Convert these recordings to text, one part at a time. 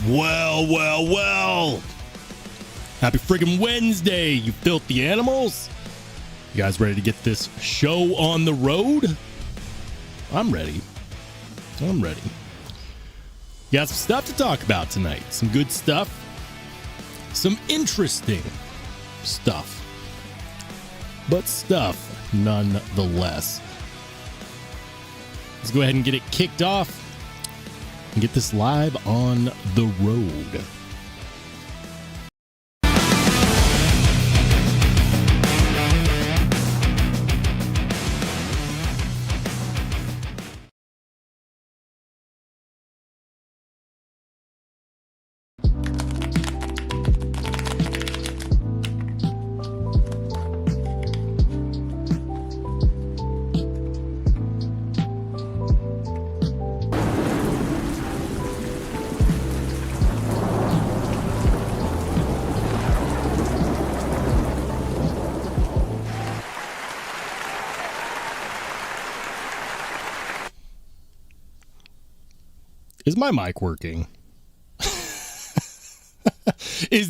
Well. Happy friggin' Wednesday, you filthy animals. You guys ready to get this show on the road? I'm ready. Got some stuff to talk about tonight. Some good stuff. Some interesting stuff. But stuff nonetheless. Let's go ahead and get it kicked off and get this live on the road. Is my mic working? Is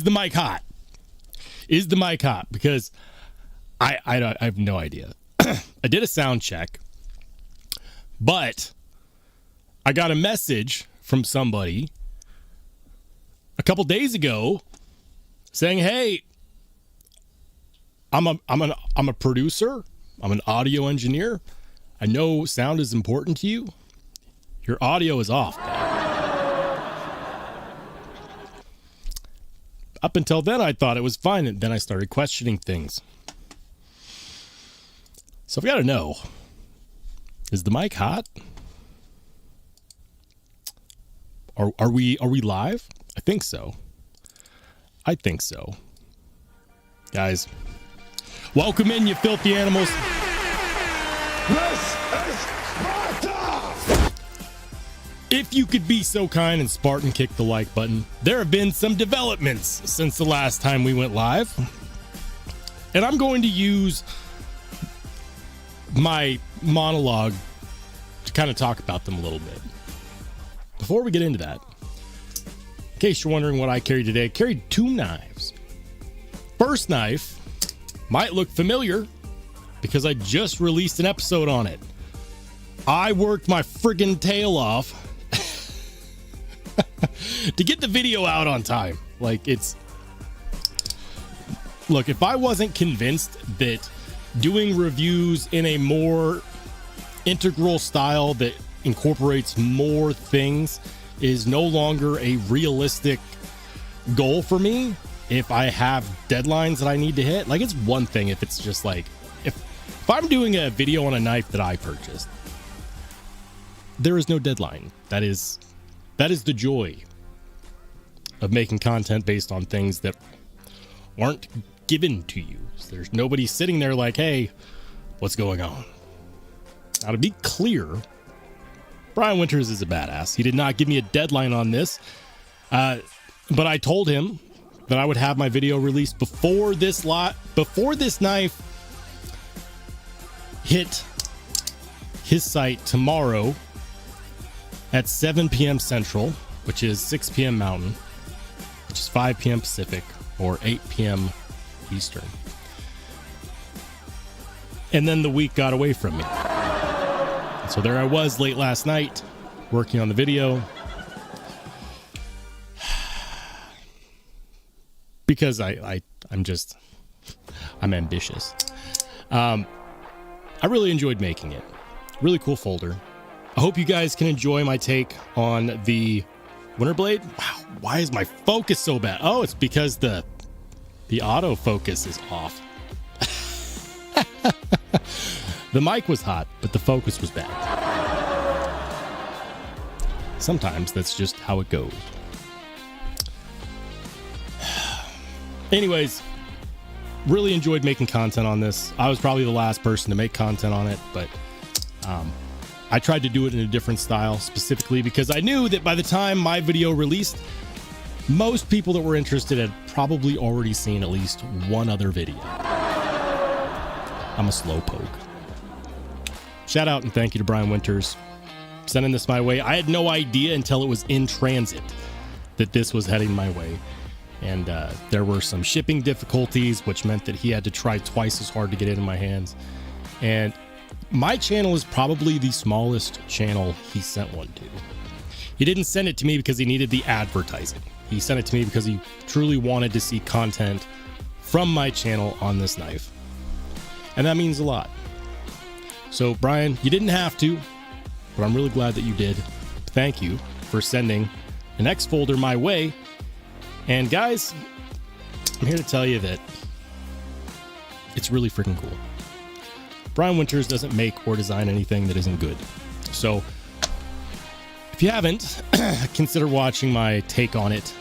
the mic hot? Is the mic hot? Because I have no idea. I did a sound check, but I got a message from somebody a couple days ago saying, "Hey, I'm a producer. I'm an audio engineer. I know sound is important to you. Your audio is off." Up until then, I thought it was fine, and then I started questioning things. So I've got to know, is the mic hot? Are we live? I think so. Guys, welcome in, you filthy animals. This is Sparta! If you could be so kind and Spartan kick the like button. There have been some developments since the last time we went live. And I'm going to use my monologue to kind of talk about them a little bit. Before we get into that, in case you're wondering what I carried today, I carried 2 knives. First knife might look familiar because I just released an episode on it. I worked my friggin' tail off to get the video out on time. Look, if I wasn't convinced that doing reviews in a more integral style that incorporates more things is no longer a realistic goal for me, if I have deadlines that I need to hit, it's one thing if it's just if I'm doing a video on a knife that I purchased, there is no deadline. That is the joy of making content based on things that aren't given to you. So there's nobody sitting there like, hey, what's going on? Now, to be clear, Brian Winters is a badass. He did not give me a deadline on this, but I told him that I would have my video released before this knife hit his site tomorrow at 7 p.m. Central, which is 6 p.m. Mountain, which is 5 p.m. Pacific, or 8 p.m. Eastern. And then the week got away from me. So there I was late last night, working on the video. Because I'm ambitious. I really enjoyed making it. Really cool folder. I hope you guys can enjoy my take on the Winterblade. Wow, why is my focus so bad? Oh, it's because the autofocus is off. The mic was hot, but the focus was bad. Sometimes that's just how it goes. Anyways, really enjoyed making content on this. I was probably the last person to make content on it, but I tried to do it in a different style, specifically because I knew that by the time my video released, most people that were interested had probably already seen at least one other video. I'm a slowpoke. Shout out and thank you to Brian Winters sending this my way. I had no idea until it was in transit that this was heading my way. And there were some shipping difficulties, which meant that he had to try twice as hard to get it in my hands. And my channel is probably the smallest channel he sent one to. He didn't send it to me because he needed the advertising. He sent it to me because he truly wanted to see content from my channel on this knife. And that means a lot. So Brian, you didn't have to, but I'm really glad that you did. Thank you for sending an X folder my way. And guys, I'm here to tell you that it's really freaking cool. Brian Winters doesn't make or design anything that isn't good. So if you haven't, consider watching my take on it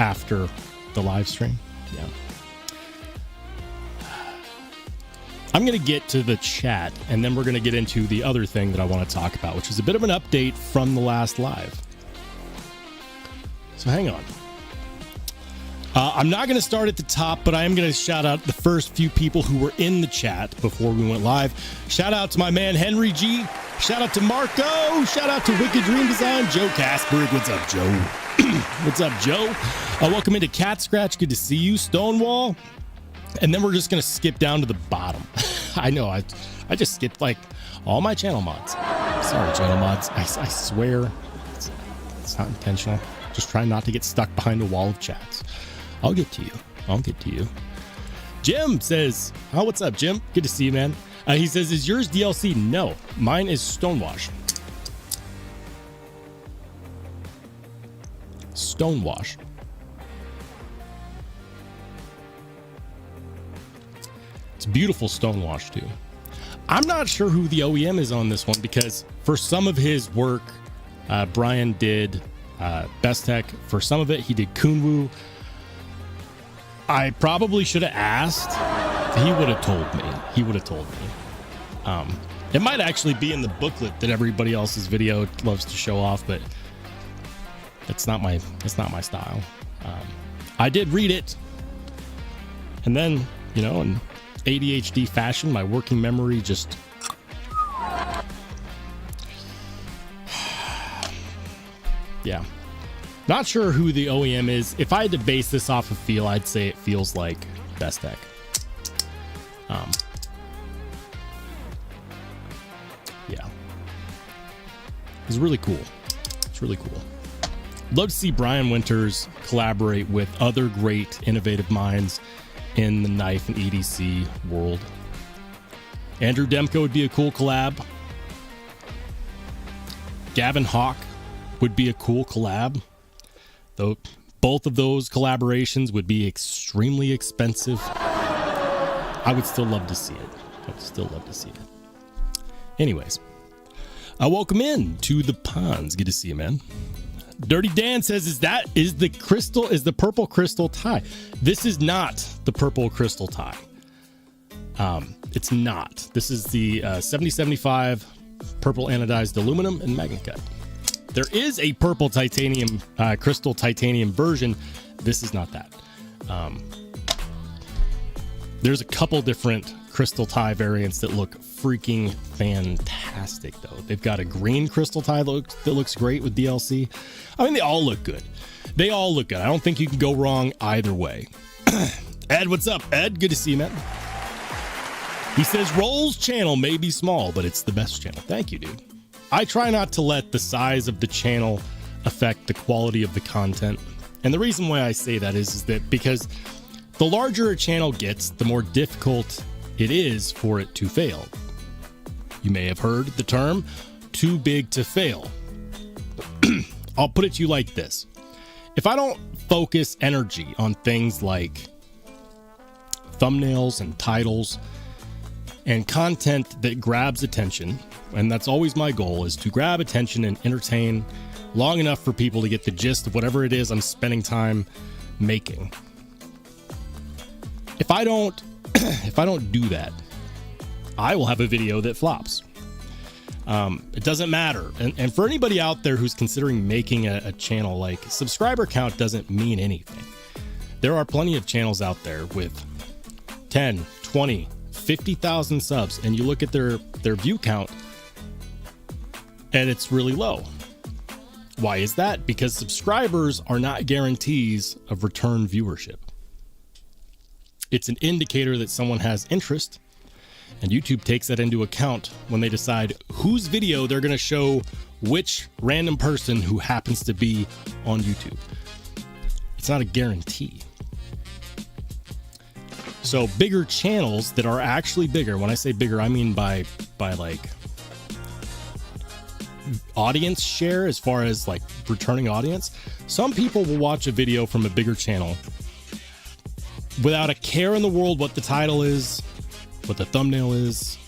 after the live stream. Yeah. I'm going to get to the chat, and then we're going to get into the other thing that I want to talk about, which is a bit of an update from the last live. So hang on. I'm not going to start at the top, but I am going to shout out the first few people who were in the chat before we went live. Shout out to my man Henry G. Shout out to Marco. Shout out to Wicked Dream Design. Joe Casberg. What's up, Joe? What's up, Joe? Welcome into Cat Scratch. Good to see you. Stonewall. And then we're just going to skip down to the bottom. I know. I just skipped like all my channel mods. Sorry, channel mods. I swear it's not intentional. Just try not to get stuck behind a wall of chats. I'll get to you. I'll get to you. Jim says, oh, what's up, Jim? Good to see you, man. He says, is yours DLC? No, mine is Stonewash. Stonewash. It's beautiful stonewash too. I'm not sure who the OEM is on this one because for some of his work, Brian did bestech. For some of it, he did Kunwu. I probably should have asked. He would have told me. He would have told me. It might actually be in the booklet that everybody else's video loves to show off, but it's not my style. I did read it, and then, you know, in ADHD fashion, my working memory just yeah. Not sure who the OEM is. If I had to base this off of feel, I'd say it feels like bestech. Yeah. It's really cool. It's really cool. Love to see Brian Winters collaborate with other great innovative minds in the knife and EDC world. Andrew Demko would be a cool collab. Gavin Hawk would be a cool collab. Though both of those collaborations would be extremely expensive. I would still love to see it. I would still love to see it. Anyways, welcome in to the ponds. Good to see you, man. Dirty Dan says, is the purple crystal tie? This is not the purple crystal tie. It's not. This is the 7075 purple anodized aluminum and MagnaCut. There is a purple titanium, crystal titanium version. This is not that. There's a couple different crystal tie variants that look freaking fantastic, though. They've got a green crystal tie that looks great with DLC. I mean, they all look good. They all look good. I don't think you can go wrong either way. Ed, what's up, Ed? Good to see you, man. He says, Roll's channel may be small, but it's the best channel. Thank you, dude. I try not to let the size of the channel affect the quality of the content. And the reason why I say that is that because the larger a channel gets, the more difficult it is for it to fail. You may have heard the term too big to fail. I'll put it to you like this. If I don't focus energy on things like thumbnails and titles and content that grabs attention, and that's always my goal, is to grab attention and entertain long enough for people to get the gist of whatever it is I'm spending time making. If I don't do that, I will have a video that flops. It doesn't matter. And for anybody out there who's considering making a channel, like, subscriber count doesn't mean anything. There are plenty of channels out there with 10, 20, 50,000 subs, and you look at their view count and it's really low. Why is that? Because subscribers are not guarantees of return viewership. It's an indicator that someone has interest, and YouTube takes that into account when they decide whose video they're going to show which random person who happens to be on YouTube. It's not a guarantee. So bigger channels that are actually bigger, when I say bigger, I mean by like audience share, as far as like returning audience. Some people will watch a video from a bigger channel without a care in the world what the title is, what the thumbnail is,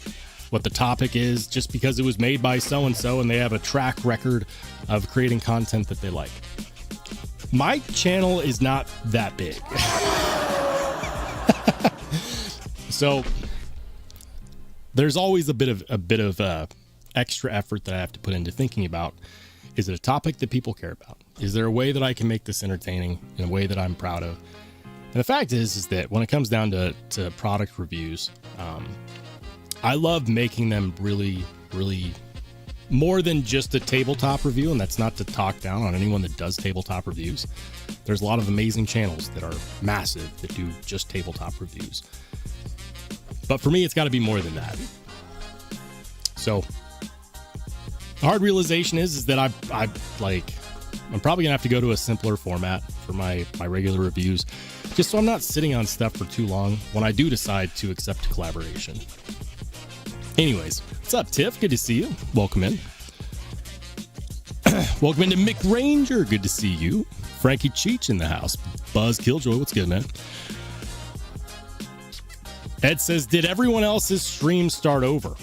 what the topic is, just because it was made by so-and-so and they have a track record of creating content that they like. My channel is not that big. So there's always a bit of extra effort that I have to put into thinking about. Is it a topic that people care about? Is there a way that I can make this entertaining in a way that I'm proud of? And the fact is that when it comes down to product reviews, I love making them really, really more than just a tabletop review. And that's not to talk down on anyone that does tabletop reviews. There's a lot of amazing channels that are massive that do just tabletop reviews. But for me, it's got to be more than that. So the hard realization is that I'm probably gonna have to go to a simpler format for my regular reviews, just so I'm not sitting on stuff for too long when I do decide to accept collaboration. Anyways, what's up, Tiff? Good to see you. Welcome in. Welcome into Mick Ranger. Good to see you. Frankie Cheech in the house. Buzz Killjoy, what's good, man? Ed says, did everyone else's stream start over?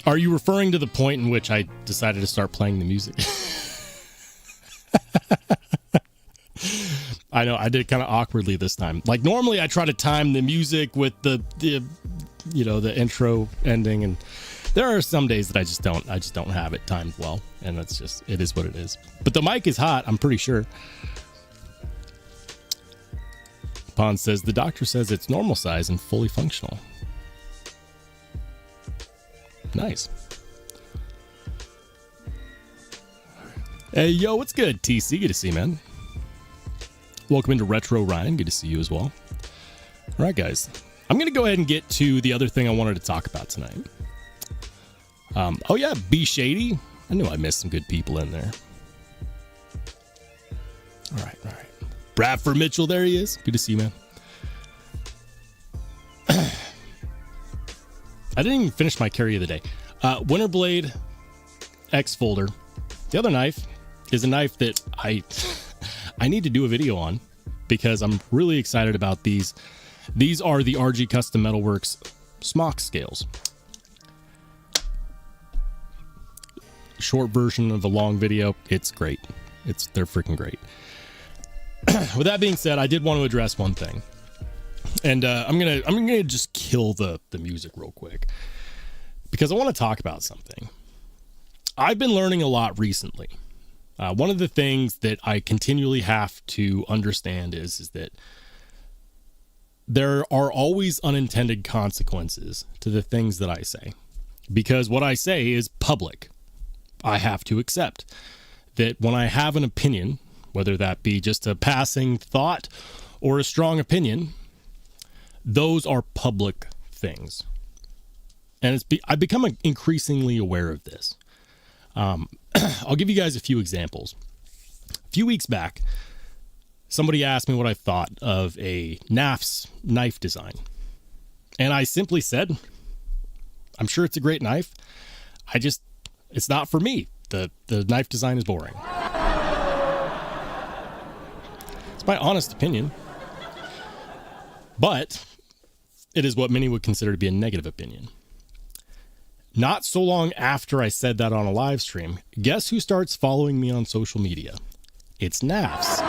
Are you referring to the point in which I decided to start playing the music? I know I did kind of awkwardly this time. Like normally I try to time the music with the intro ending, and there are some days that I just don't have it timed well, and that's just, it is what it is. But the mic is hot, I'm pretty sure. Pond says the doctor says it's normal size and fully functional. Nice. Hey, yo, what's good, TC? Good to see you, man. Welcome into Retro Ryan. Good to see you as well. All right, guys. I'm going to go ahead and get to the other thing I wanted to talk about tonight. Oh, yeah, B Shady. I knew I missed some good people in there. All right. Bradford Mitchell, there he is. Good to see you, man. I didn't even finish my carry of the day. Winterblade X Folder. The other knife is a knife that I need to do a video on because I'm really excited about these. These are the RG Custom Metalworks smock scales. Short version of a long video. It's great. They're freaking great. With that being said, I did want to address one thing, and I'm gonna just kill the music real quick because I want to talk about something. I've been learning a lot recently. One of the things that I continually have to understand is that there are always unintended consequences to the things that I say, because what I say is public. I have to accept that when I have an opinion, whether that be just a passing thought or a strong opinion, those are public things. And I've become increasingly aware of this. I'll give you guys a few examples. A few weeks back, somebody asked me what I thought of a NAF's knife design. And I simply said, I'm sure it's a great knife. It's not for me. The knife design is boring. It's my honest opinion. But it is what many would consider to be a negative opinion. Not so long after I said that on a live stream, guess who starts following me on social media? It's NAFs.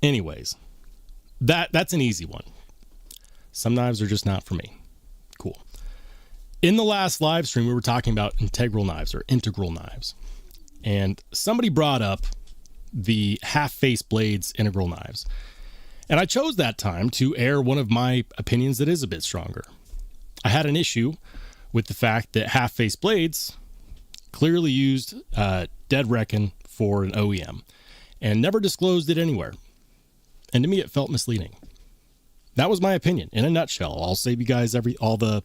Anyways, that's an easy one. Some knives are just not for me. Cool. In the last live stream, we were talking about integral knives or integral knives. And somebody brought up the half-face blades integral knives. And I chose that time to air one of my opinions that is a bit stronger. I had an issue with the fact that half-face blades clearly used dead Reckon for an OEM and never disclosed it anywhere. And to me, it felt misleading. That was my opinion in a nutshell. I'll save you guys all the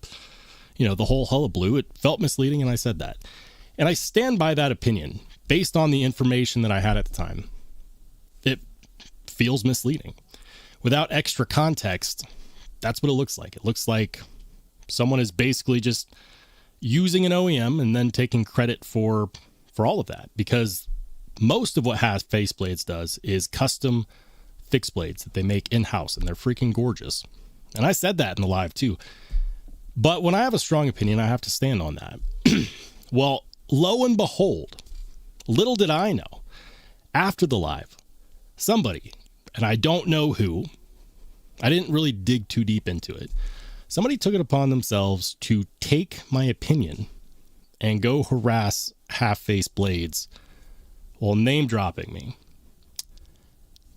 whole hullabaloo. It felt misleading, and I said that. And I stand by that opinion based on the information that I had at the time. It feels misleading. Without extra context, that's what it looks like. It looks like someone is basically just using an OEM and then taking credit for all of that, because most of what half-face blades does is custom fixed blades that they make in-house, and they're freaking gorgeous. And I said that in the live too. But when I have a strong opinion, I have to stand on that. Well, lo and behold, little did I know, after the live, somebody, and I don't know who, I didn't really dig too deep into it, somebody took it upon themselves to take my opinion and go harass half-face blades while name dropping me.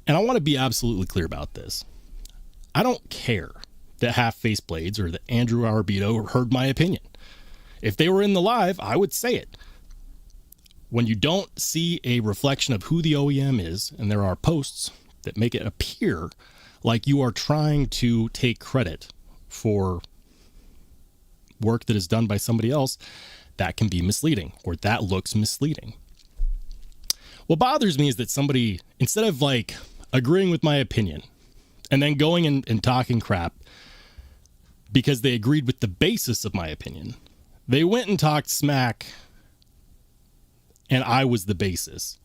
And I want to be absolutely clear about this. I don't care that half-face blades or that Andrew Arbito heard my opinion. If they were in the live, I would say it. When you don't see a reflection of who the OEM is, and there are posts that make it appear like you are trying to take credit for work that is done by somebody else, that can be misleading, or that looks misleading. What bothers me is that somebody, instead of like agreeing with my opinion and then going and talking crap because they agreed with the basis of my opinion, they went and talked smack and I was the basis.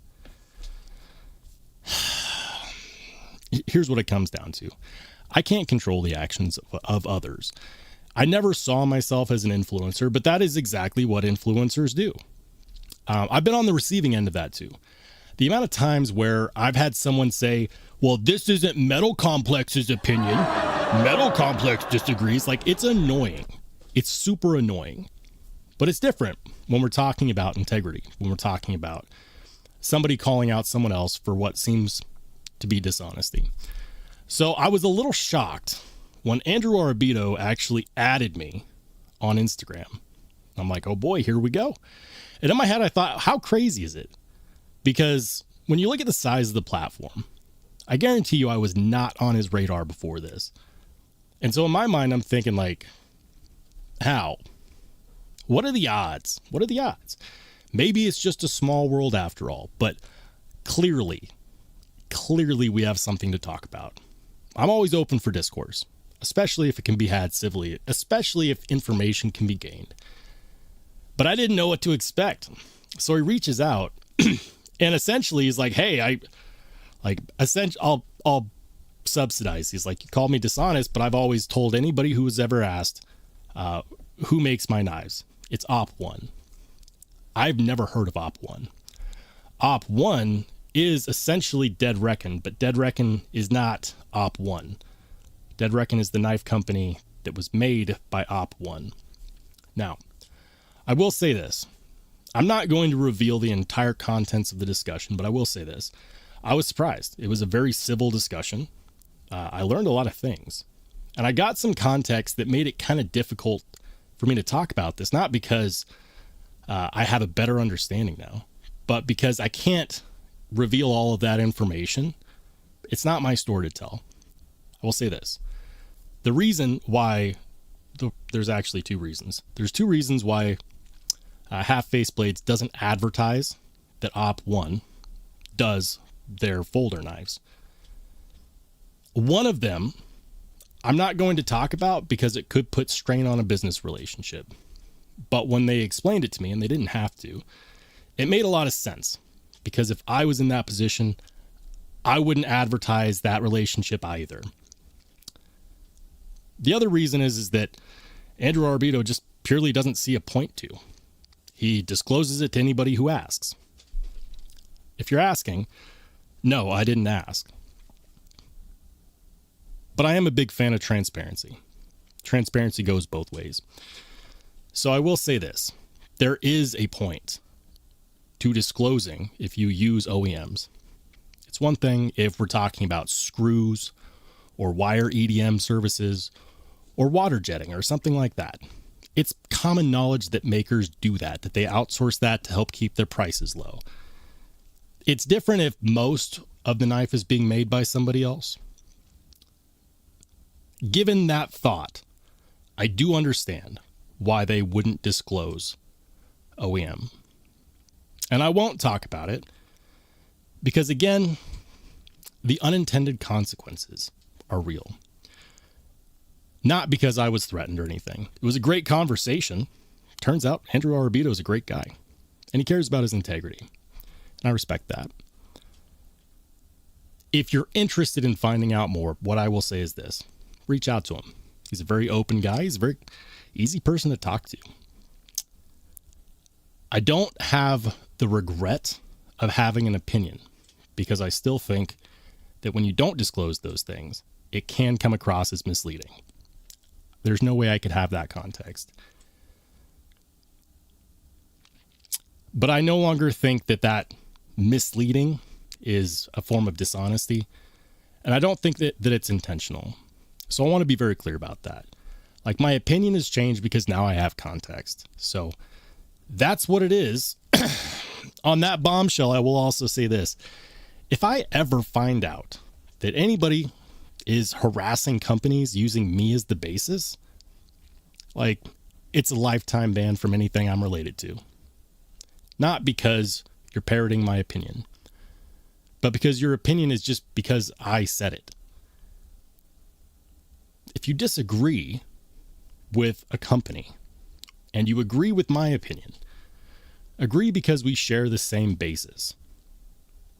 Here's what it comes down to. I can't control the actions of others. I never saw myself as an influencer, but that is exactly what influencers do. I've been on the receiving end of that too. The amount of times where I've had someone say, well, this isn't Metal Complex's opinion. Metal Complex disagrees. Like, it's annoying. It's super annoying. But it's different when we're talking about integrity, when we're talking about somebody calling out someone else for what seems to be dishonesty. So I was a little shocked when Andrew Arbito actually added me on Instagram. I'm like, oh boy, here we go. And in my head, I thought, how crazy is it? Because when you look at the size of the platform, I guarantee you I was not on his radar before this. And so in my mind, I'm thinking like, how? What are the odds? What are the odds? Maybe it's just a small world after all, but clearly we have something to talk about. I'm always open for discourse, especially if it can be had civilly, especially if information can be gained. But I didn't know what to expect. So he reaches out and essentially he's like, hey, I'll subsidize. He's like, you called me dishonest, but I've always told anybody who has ever asked, who makes my knives? It's Op1. I've never heard of Op1. Op1 is essentially Dead Reckon, but Dead Reckon is not Op1. Dead Reckon is the knife company that was made by Op1. Now, I will say this. I'm not going to reveal the entire contents of the discussion, but I will say this. I was surprised. It was a very civil discussion. I learned a lot of things. And I got some context that made it kind of difficult for me to talk about this, not because I have a better understanding now, but because I can't reveal all of that information. It's not my story to tell. I will say this. The reason why, there's actually two reasons. There's two reasons why Half-Face Blades doesn't advertise that Op1 does their folder knives. One of them I'm not going to talk about because it could put strain on a business relationship. But when they explained it to me, and they didn't have to, it made a lot of sense. Because if I was in that position, I wouldn't advertise that relationship either. The other reason is that Andrew Arbito just purely doesn't see a point to. He discloses it to anybody who asks. If you're asking, no, I didn't ask. But I am a big fan of transparency. Transparency goes both ways. So I will say this. There is a point to disclosing if you use OEMs. It's one thing if we're talking about screws or wire EDM services or water jetting or something like that. It's common knowledge that makers do that they outsource that to help keep their prices low. It's different if most of the knife is being made by somebody else. Given that thought, I do understand why they wouldn't disclose OEM. And I won't talk about it because, again, the unintended consequences are real. Not because I was threatened or anything. It was a great conversation. Turns out Andrew Arabito is a great guy, and he cares about his integrity. And I respect that. If you're interested in finding out more, what I will say is this. Reach out to him. He's a very open guy. He's a very easy person to talk to. I don't have the regret of having an opinion because I still think that when you don't disclose those things, it can come across as misleading. There's no way I could have that context. But I no longer think that misleading is a form of dishonesty. And I don't think that it's intentional. So I want to be very clear about that. Like, my opinion has changed because now I have context. So that's what it is. On that bombshell, I will also say this. If I ever find out that anybody is harassing companies using me as the basis, like, it's a lifetime ban from anything I'm related to. Not because you're parroting my opinion, but because your opinion is just because I said it. If you disagree with a company and you agree with my opinion, agree because we share the same basis,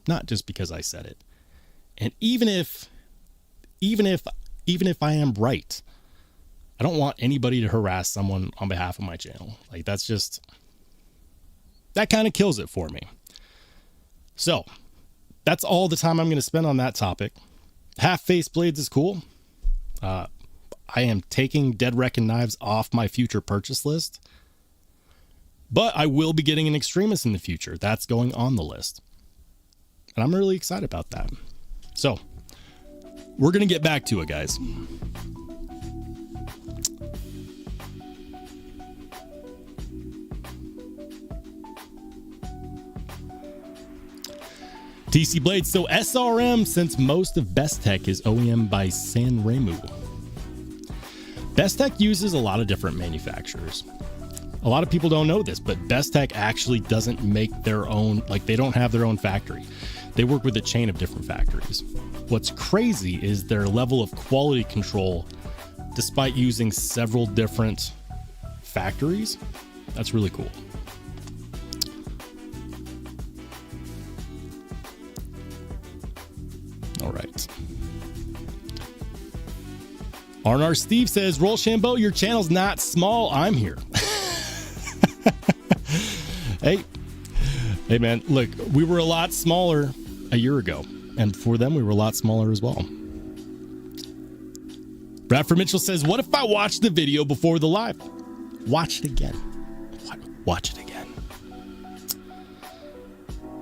not just because I said it. And even if I am right, I don't want anybody to harass someone on behalf of my channel. Like, that's just, that kind of kills it for me. So that's all the time I'm going to spend on that topic. Half-face blades is cool. I am taking dead Reccomended Knives off my future purchase list, but I will be getting an Extremis in the future. That's going on the list. And I'm really excited about that. So we're going to get back to it, guys. TC Blades. So SRM, since most of bestech is OEM by Sanremo. Bestech uses a lot of different manufacturers. A lot of people don't know this, but bestech actually doesn't make their own, like, they don't have their own factory. They work with a chain of different factories. What's crazy is their level of quality control, despite using several different factories. That's really cool. All right. Arnar Steve says, Rollshambo, your channel's not small. I'm here. Hey, man, look, we were a lot smaller a year ago. And for them, we were a lot smaller as well. Bradford Mitchell says, what if I watched the video before the live? Watch it again. Watch it again.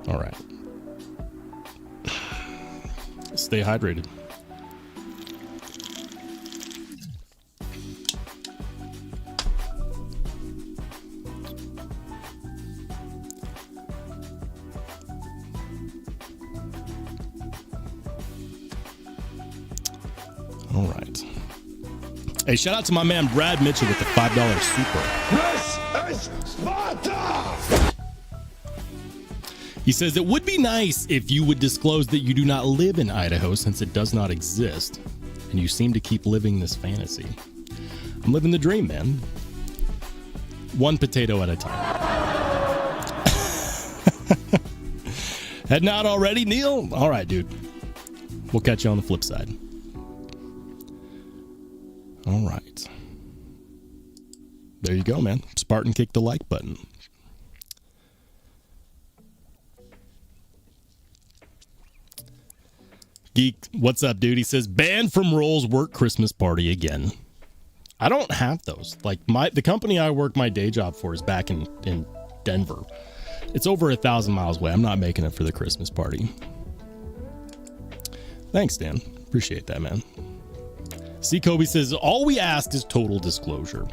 All right. Stay hydrated. All right. Hey, shout out to my man Brad Mitchell with the $5 super. This is Sparta! He says, it would be nice if you would disclose that you do not live in Idaho since it does not exist, and you seem to keep living this fantasy. I'm living the dream, man. One potato at a time. Heading out already, Neil? All right, dude. We'll catch you on the flip side. All right. There you go, man. Spartan kick the like button. Geek, what's up, dude? He says, banned from Roll's work Christmas party again. I don't have those. Like, the company I work my day job for is back in Denver. It's over 1,000 miles away. I'm not making it for the Christmas party. Thanks, Dan. Appreciate that, man. C. Kobe says, all we ask is total disclosure.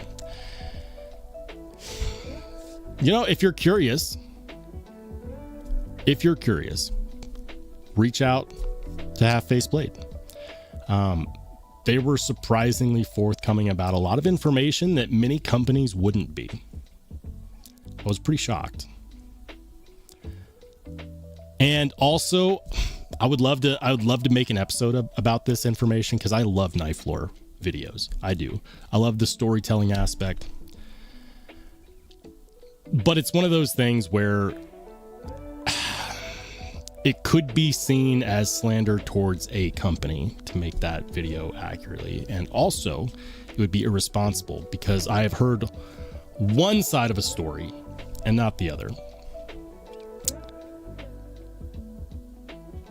You know, if you're curious, reach out to Half Face Blade. They were surprisingly forthcoming about a lot of information that many companies wouldn't be. I was pretty shocked. And also, I would love to make an episode about this information, because I love knife lore videos. I do. I love the storytelling aspect. But it's one of those things where it could be seen as slander towards a company to make that video accurately. And also, it would be irresponsible, because I have heard one side of a story and not the other.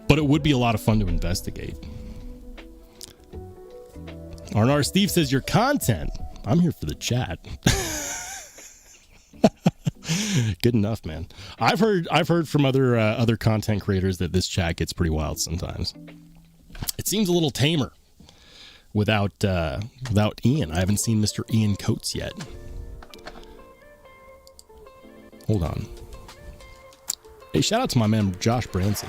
But it would be a lot of fun to investigate. Arnar Steve says, your content. I'm here for the chat. Good enough, man. I've heard from other content creators that this chat gets pretty wild sometimes. It seems a little tamer without Ian. I haven't seen Mr. Ian Coates yet. Hold on. Hey, shout out to my man Josh Branson.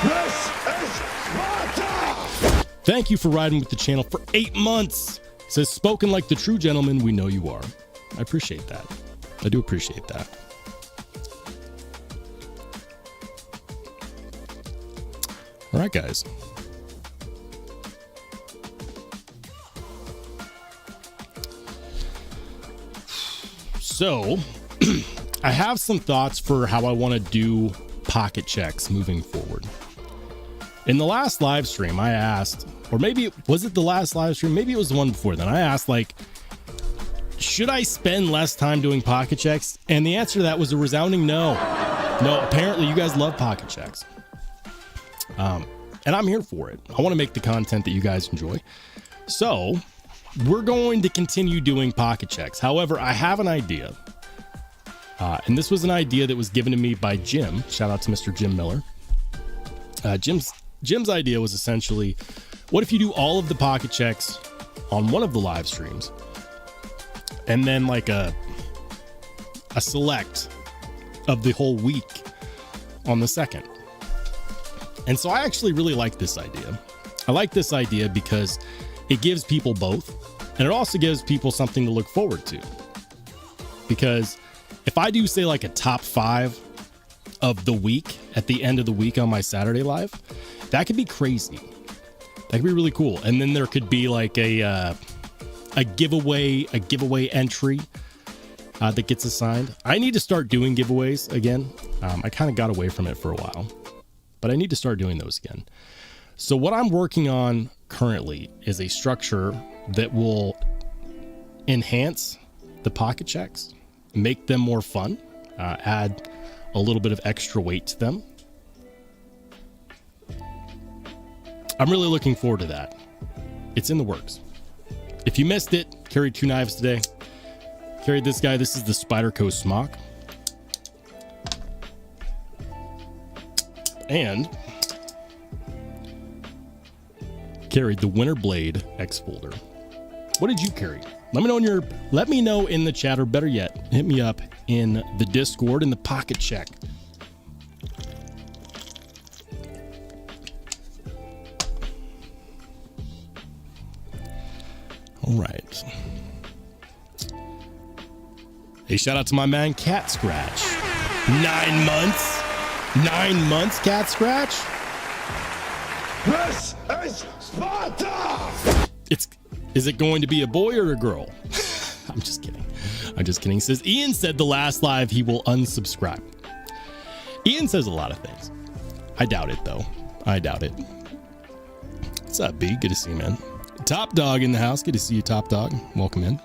This is Sparta! Thank you for riding with the channel for 8 months. Says, spoken like the true gentleman we know you are. I appreciate that. I do appreciate that. All right, guys. So, I have some thoughts for how I want to do pocket checks moving forward. In the last live stream, I asked, or maybe was it the last live stream? Maybe it was the one before then. I asked, like, should I spend less time doing pocket checks? And the answer to that was a resounding no. No, apparently you guys love pocket checks. And I'm here for it. I want to make the content that you guys enjoy. So we're going to continue doing pocket checks. However, I have an idea. And this was an idea that was given to me by Jim. Shout out to Mr. Jim Miller. Jim's idea was essentially, what if you do all of the pocket checks on one of the live streams? And then like a select of the whole week on the second. And so I actually really like this idea. I like this idea because it gives people both, and it also gives people something to look forward to. Because if I do say like a top 5 of the week at the end of the week on my Saturday live, that could be crazy. That could be really cool. And then there could be like a giveaway entry that gets assigned. I need to start doing giveaways again. I kind of got away from it for a while, but I need to start doing those again. So what I'm working on currently is a structure that will enhance the pocket checks, make them more fun, add a little bit of extra weight to them. I'm really looking forward to that. It's in the works. If you missed it, carried 2 knives today. Carried this guy. This is the Spyderco smock. And carried the Winter Blade X Folder. What did you carry? Let me know in the chat, or better yet, hit me up in the Discord in the pocket check. All right. Hey, shout out to my man Cat Scratch. 9 months. 9 months, Cat Scratch. This is Sparta! Is it going to be a boy or a girl? I'm just kidding. He says, Ian said the last live he will unsubscribe. Ian says a lot of things. I doubt it, though. I doubt it. What's up, B? Good to see you, man. Top Dog in the house. Good to see you, Top Dog. Welcome in.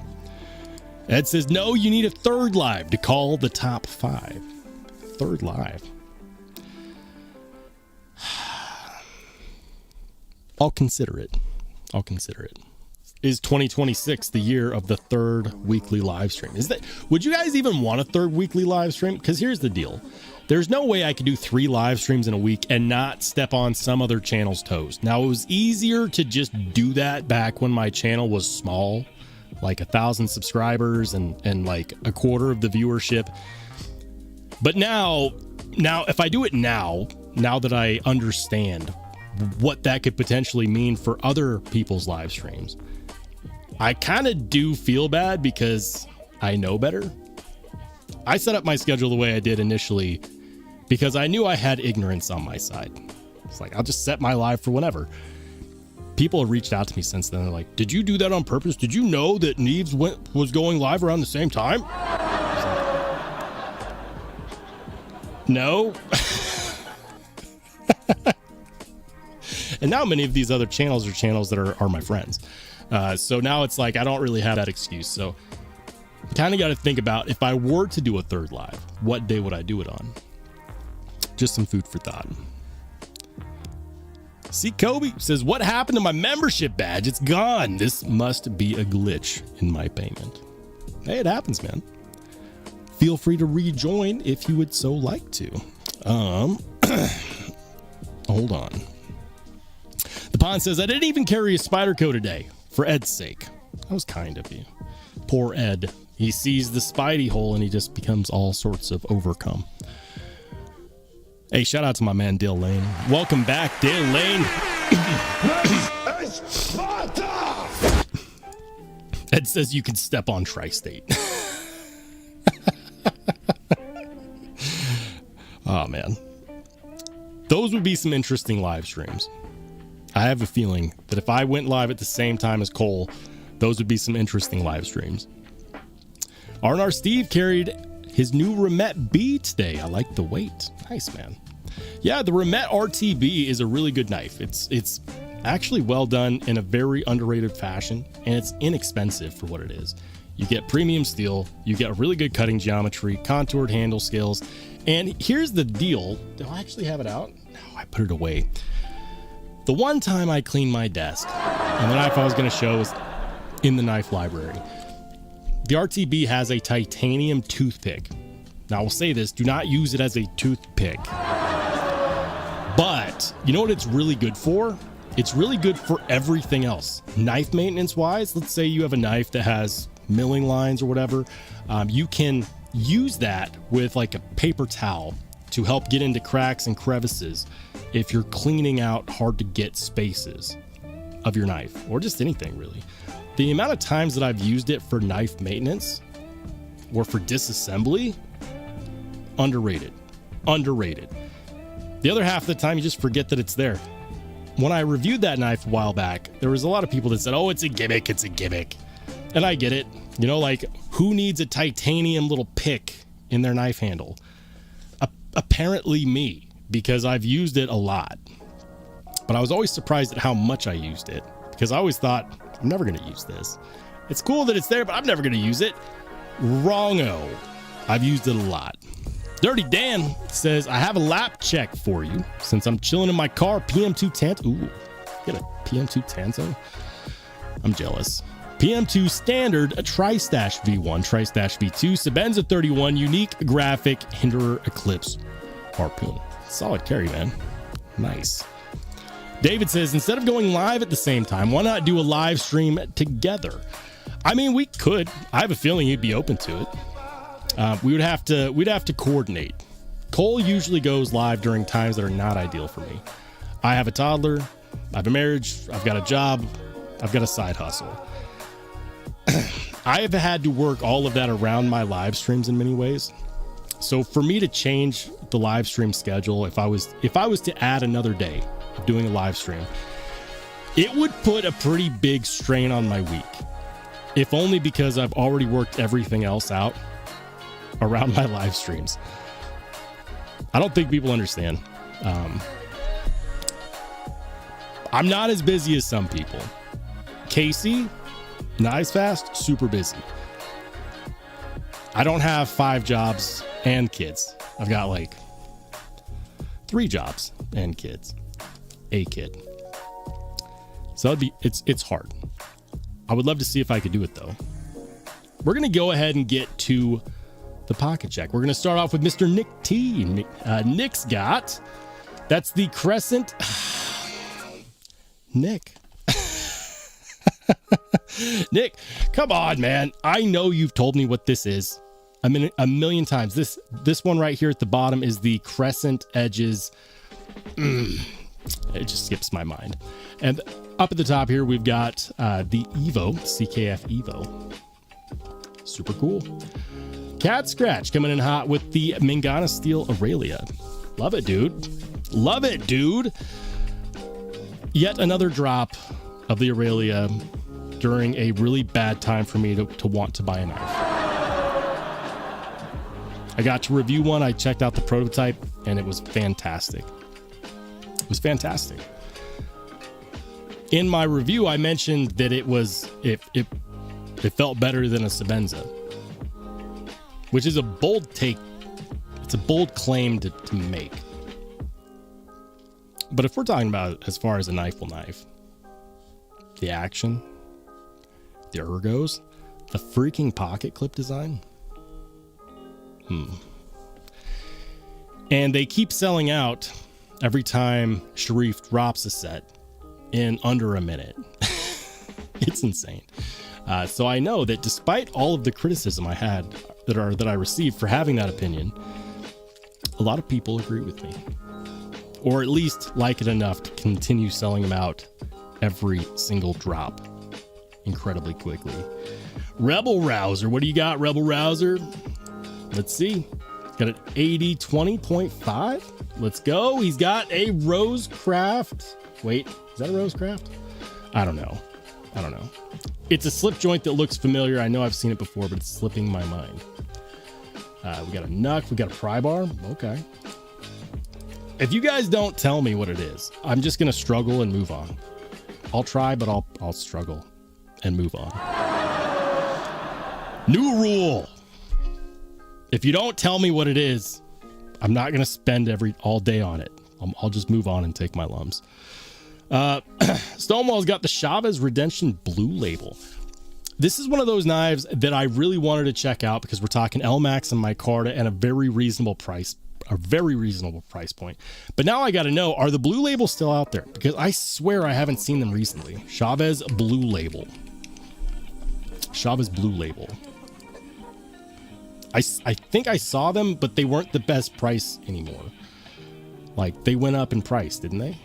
Ed says, no, you need a 3rd live to call the top 5. 3rd live. I'll consider it. is 2026 the year of the third weekly live stream? Would you guys even want a third weekly live stream? Because here's the deal. There's no way I could do 3 live streams in a week and not step on some other channel's toes. Now, it was easier to just do that back when my channel was small, like 1,000 subscribers and like a quarter of the viewership. But now if I do it now that I understand what that could potentially mean for other people's live streams, I kind of do feel bad because I know better. I set up my schedule the way I did initially because I knew I had ignorance on my side. It's like, I'll just set my live for whenever. People have reached out to me since then. They're like, did you do that on purpose? Did you know that Neves was going live around the same time? Like, no. And now many of these other channels are channels that are my friends. So now it's like, I don't really have that excuse. So kind of got to think about, if I were to do a third live, what day would I do it on? Just some food for thought. See, Kobe says, what happened to my membership badge? It's gone. This must be a glitch in my payment. Hey, it happens, man. Feel free to rejoin if you would so like to. Hold on. The Pond says, I didn't even carry a Spyderco today for Ed's sake. That was kind of you. Poor Ed. He sees the Spidey hole and he just becomes all sorts of overcome. Hey, shout out to my man Dale Lane. Welcome back, Dale Lane. Ed says you can step on Tri-State. Oh, man. Those would be some interesting live streams. I have a feeling that if I went live at the same time as Cole, those would be some interesting live streams. R&R Steve carried his new Remet B today. I like the weight. Nice, man. Yeah, the Remet RTB is a really good knife. It's actually well done in a very underrated fashion, and it's inexpensive for what it is. You get premium steel, you get really good cutting geometry, contoured handle scales, and here's the deal. Do I actually have it out? No, I put it away. The one time I cleaned my desk, and the knife I was going to show is in the knife library. The RTB has a titanium toothpick. Now, I will say this, do not use it as a toothpick. But you know what it's really good for? It's really good for everything else. Knife maintenance wise, let's say you have a knife that has milling lines or whatever. You can use that with like a paper towel to help get into cracks and crevices if you're cleaning out hard to get spaces of your knife, or just anything really. The amount of times that I've used it for knife maintenance or for disassembly, underrated. The other half of the time, you just forget that it's there. When I reviewed that knife a while back, there was a lot of people that said, oh, it's a gimmick. And I get it. You know, like, who needs a titanium little pick in their knife handle? Apparently me, because I've used it a lot. But I was always surprised at how much I used it, because I always thought, I'm never going to use this. It's cool that it's there, but I'm never going to use it. Wrong-o. I've used it a lot. Dirty Dan says, I have a lap check for you since I'm chilling in my car. PM2 Tanto. Ooh, get a PM2 Tanto? I'm jealous. PM2 Standard, a Tri-Stash V1, Tri-Stash V2, Sebenza 31, unique graphic Hinderer Eclipse harpoon. Solid carry, man. Nice. David says, instead of going live at the same time, why not do a live stream together? I mean, we could. I have a feeling he'd be open to it. We'd have to coordinate. Cole usually goes live during times that are not ideal for me. I have a toddler, I have a marriage, I've got a job, I've got a side hustle. I have had to work all of that around my live streams in many ways. So for me to change the live stream schedule, if I was to add another day of doing a live stream, it would put a pretty big strain on my week. If only because I've already worked everything else out around my live streams. I don't think people understand. I'm not as busy as some people. Casey, Knives Fast, super busy. I don't have 5 jobs and kids. I've got like 3 jobs and kids. A kid. So it's hard. I would love to see if I could do it, though. We're going to go ahead and get to the pocket check. We're going to start off with Mr. Nick T. Nick's got, that's the Crescent. Nick. Nick, come on, man. I know you've told me what this is. I mean, a million times. This one right here at the bottom is the Crescent Edges. It just skips my mind. And up at the top here, we've got the Evo, CKF Evo. Super cool. Cat Scratch coming in hot with the Mangana Steel Aurelia. Love it, dude. Love it, dude. Yet another drop of the Aurelia during a really bad time for me to want to buy a knife. I got to review one. I checked out the prototype and it was fantastic. It was fantastic. In my review, I mentioned that it felt better than a Sebenza, which is a bold take. It's a bold claim to make. But if we're talking about as far as a knifeful knife, the action, the ergos, the freaking pocket clip design. And they keep selling out every time Sharif drops a set in under a minute. It's insane. So I know that despite all of the criticism I had that I received for having that opinion, a lot of people agree with me, or at least like it enough to continue selling them out every single drop incredibly quickly. Rebel Rouser, what do you got, Rebel Rouser? Let's see. Got an 80-20.5. Let's go. He's got a Rosecraft. Wait, is that a Rosecraft? I don't know. It's a slip joint that looks familiar. I know I've seen it before, but it's slipping my mind. We got a Nuck. We got a pry bar. Okay. If you guys don't tell me what it is, I'm just going to struggle and move on. I'll try, but I'll struggle and move on. New rule. If you don't tell me what it is, I'm not going to spend all day on it. I'll just move on and take my lumps. Stonewall's got the Chavez Redemption Blue Label. This is one of those knives that I really wanted to check out because we're talking LMAX and micarta and a very reasonable price point. But now I got to know, are the Blue Labels still out there? Because I swear I haven't seen them recently. Chavez Blue Label. Chavez Blue Label. I think I saw them, but they weren't the best price anymore. Like, they went up in price, didn't they?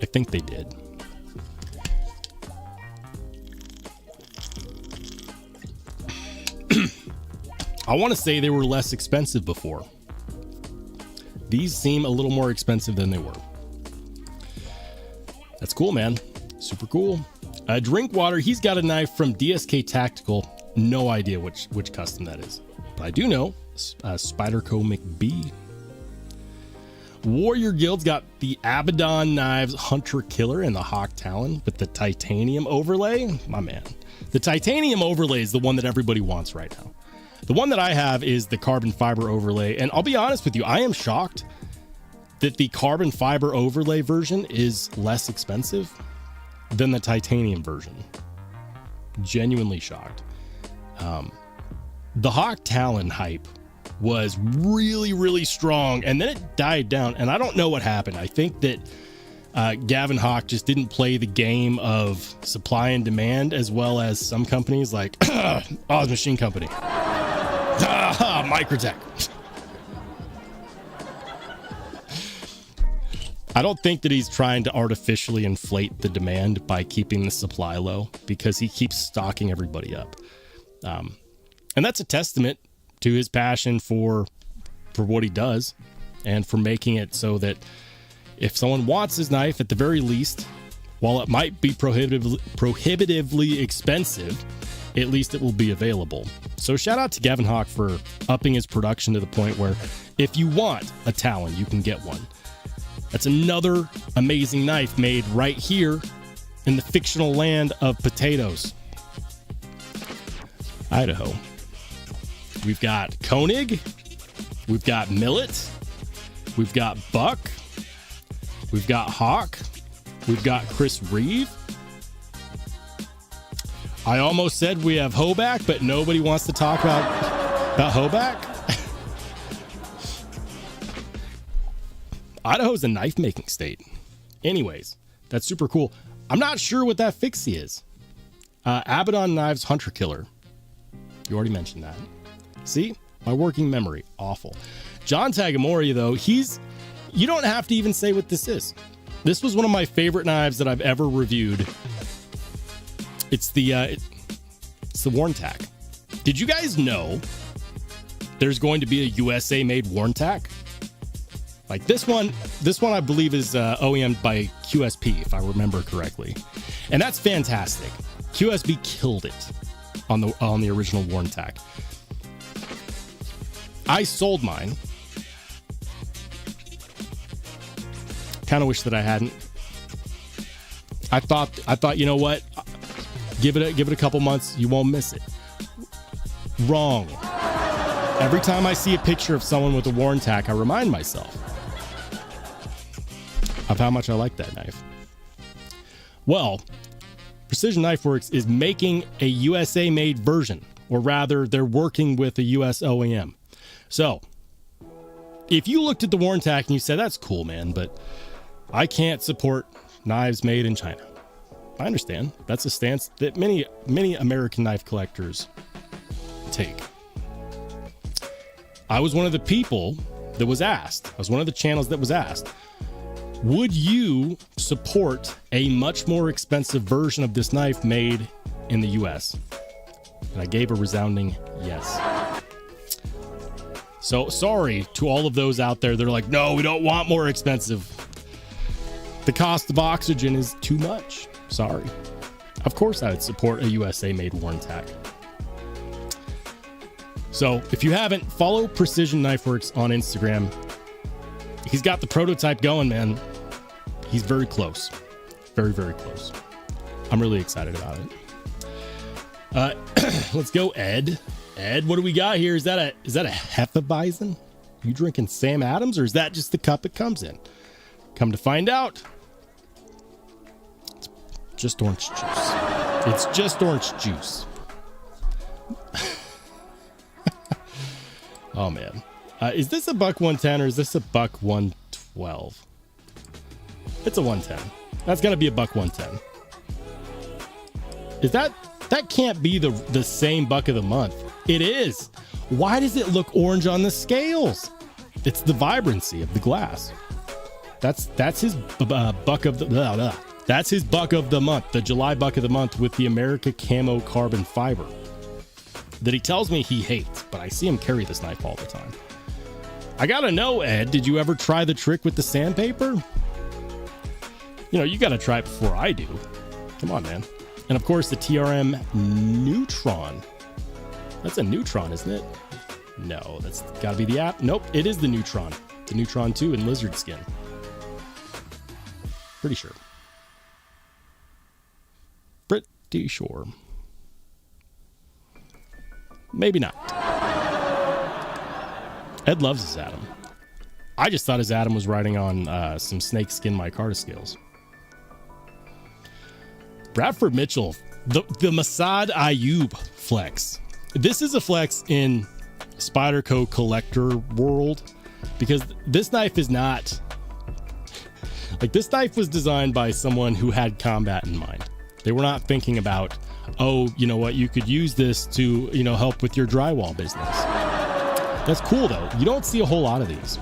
I think they did. I want to say they were less expensive before. These seem a little more expensive than they were. That's cool, man. Super cool. Drinkwater, he's got a knife from DSK Tactical. No idea which custom that is. But I do know Spyderco McBee. Warrior Guild's got the Abaddon Knives Hunter Killer and the Hawk Talon with the titanium overlay. My man. The titanium overlay is the one that everybody wants right now. The one that I have is the carbon fiber overlay. And I'll be honest with you, I am shocked that the carbon fiber overlay version is less expensive than the titanium version. Genuinely shocked. The Hawk Talon hype was really, really strong, and then it died down, and I don't know what happened. I think that Gavin Hawk just didn't play the game of supply and demand as well as some companies like Oz Machine Company. Microtech. I don't think that he's trying to artificially inflate the demand by keeping the supply low, because he keeps stocking everybody up. And that's a testament to his passion for what he does and for making it so that if someone wants his knife, at the very least, while it might be prohibitively expensive, at least it will be available. So shout out to Gavin Hawk for upping his production to the point where if you want a Talon, you can get one. That's another amazing knife made right here in the fictional land of potatoes, Idaho. We've got Koenig, we've got Millet, we've got Buck, we've got Hawk, we've got Chris Reeve. I almost said we have Hoback, but nobody wants to talk about Hoback. Idaho's a knife making state. Anyways, that's super cool. I'm not sure what that fixie is. Abaddon Knives Hunter Killer. You already mentioned that. See? My working memory. Awful. John Tagamori, though, you don't have to even say what this is. This was one of my favorite knives that I've ever reviewed. It's the Warntack. Did you guys know there's going to be a USA made Warntack? Like this one I believe is OEM'd by QSP, if I remember correctly. And that's fantastic. QSP killed it on the original Warntack. I sold mine. Kind of wish that I hadn't. I thought, you know what? Give it a couple months, you won't miss it. Wrong. Every time I see a picture of someone with a Warntack, I remind myself of how much I like that knife. Well, Precision Knife Works is making a USA made version, or rather they're working with a US OEM. So if you looked at the Warntack and you said, that's cool, man, but I can't support knives made in China. I understand. That's a stance that many American knife collectors take. I was one of the people that was asked. I was one of the channels that was asked, would you support a much more expensive version of this knife made in the US? And I gave a resounding yes. So sorry to all of those out there. They're like, no, we don't want more expensive. The cost of oxygen is too much. Sorry. Of course I would support a USA made Warntack. So if you haven't, follow Precision Knife Works on Instagram. He's got the prototype going, man. He's very close. Very, very close. I'm really excited about it. Let's go, Ed. Ed, what do we got here? Is that a Hefeweizen? You drinking Sam Adams, or is that just the cup it comes in? Come to find out, it's just orange juice. It's just orange juice. Oh man, is this a $110 or is this a $112? It's a 110. That's gonna be a $110. Is that can't be the same buck of the month? It is. Why does it look orange on the scales? It's the vibrancy of the glass. That's his buck of the that's his buck of the month, the July buck of the month with the America Camo Carbon Fiber that he tells me he hates, but I see him carry this knife all the time. I gotta know, Ed, did you ever try the trick with the sandpaper? You know, you gotta try it before I do. Come on, man. And of course, the TRM Neutron. That's a Neutron, isn't it? No, that's gotta be the app. Nope, it is the Neutron. The Neutron 2 in lizard skin. Pretty sure. Pretty sure. Maybe not. Ed loves his Adam. I just thought his Adam was riding on some snakeskin micarta scales. Bradford Mitchell, the Masad Ayub flex. This is a flex in Spyderco collector world because this knife is not like, this knife was designed by someone who had combat in mind. They were not thinking about, oh, you know what, you could use this to, you know, help with your drywall business. That's cool though. You don't see a whole lot of these.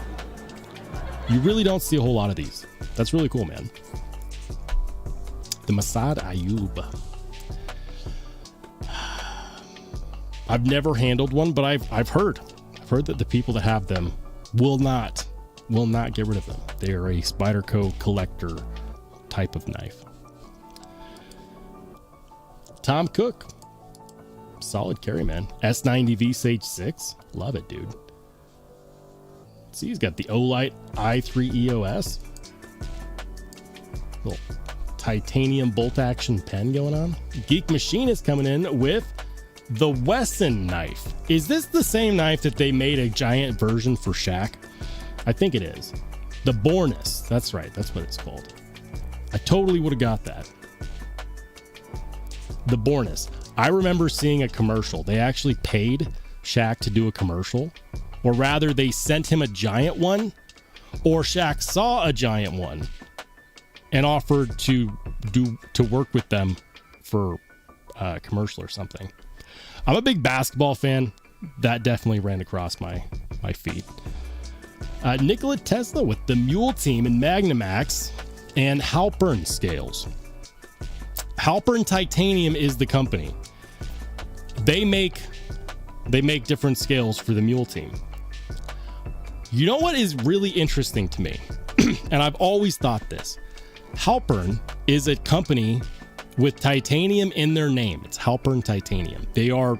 You really don't see a whole lot of these. That's really cool, man. The Masad Ayub. I've never handled one, but I've heard that the people that have them will not get rid of them. They are a Spyderco collector type of knife. Tom Cook, solid carry, man. S90V Sage 6, love it, dude. See, he's got the Olight i3 EOS. Little titanium bolt action pen going on. Geek Machine is coming in with the Wesson knife. Is this the same knife that they made a giant version for Shaq? I think it is. The Bornus. That's right. That's what it's called. I totally would have got that. The Bornus. I remember seeing a commercial. They actually paid Shaq to do a commercial, or rather they sent him a giant one, or Shaq saw a giant one and offered to work with them for a commercial or something. I'm a big basketball fan. That definitely ran across my feed. Nikola Tesla with the Mule Team and Magnamax and Halpern scales. Halpern Titanium is the company. They make different scales for the Mule Team. You know what is really interesting to me, and I've always thought this. Halpern is a company with titanium in their name. It's Halpern Titanium. They're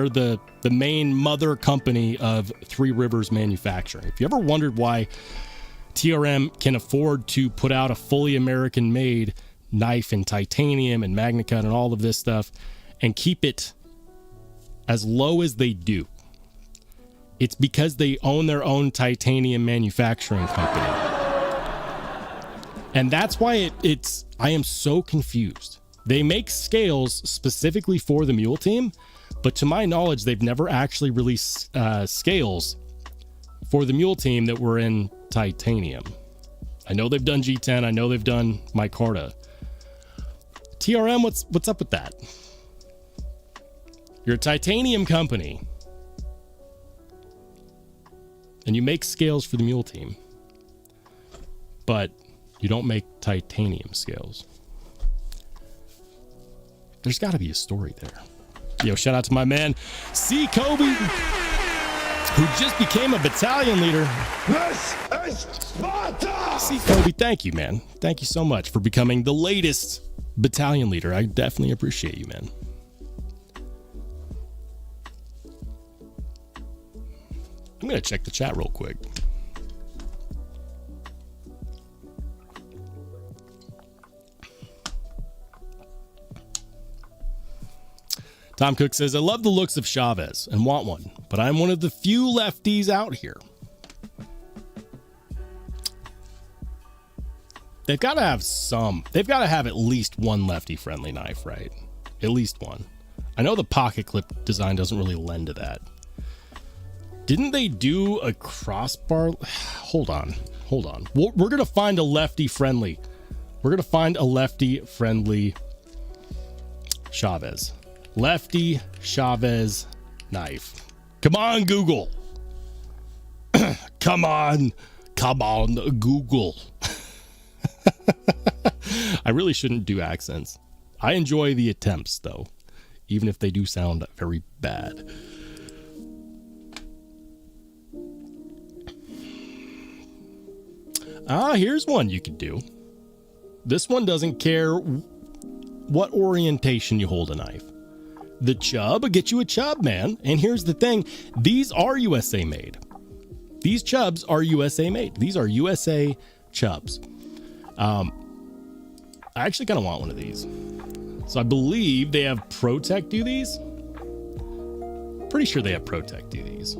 the main mother company of Three Rivers Manufacturing. If you ever wondered why TRM can afford to put out a fully American made knife in titanium and MagnaCut and all of this stuff and keep it as low as they do, it's because they own their own titanium manufacturing company. And that's why I am so confused. They make scales specifically for the Mule Team, but to my knowledge, they've never actually released scales for the Mule Team that were in titanium. I know they've done G10. I know they've done micarta. TRM, what's up with that? You're a titanium company, and you make scales for the Mule Team, but you don't make titanium scales. There's got to be a story there. Yo, shout out to my man, C. Kobe, who just became a battalion leader. This is Sparta! C. Kobe, thank you, man. Thank you so much for becoming the latest battalion leader. I definitely appreciate you, man. I'm going to check the chat real quick. Tom Cook says, I love the looks of Chavez and want one, but I'm one of the few lefties out here. They've got to have at least one lefty friendly knife, right? At least one. I know the pocket clip design doesn't really lend to that. Didn't they do a crossbar? Hold on. We're going to find a lefty friendly. We're going to find a lefty friendly Chavez. Lefty Chavez knife. Come on, Google. Come on, Google. I really shouldn't do accents. I enjoy the attempts, though, even if they do sound very bad. Here's one you could do. This one doesn't care what orientation you hold a knife. The Chub, get you a Chub, man. And here's the thing. These are USA made. These Chubs are USA made. These are USA Chubs. I actually kind of want one of these. So I believe they have ProTech do these. Pretty sure they have ProTech do these.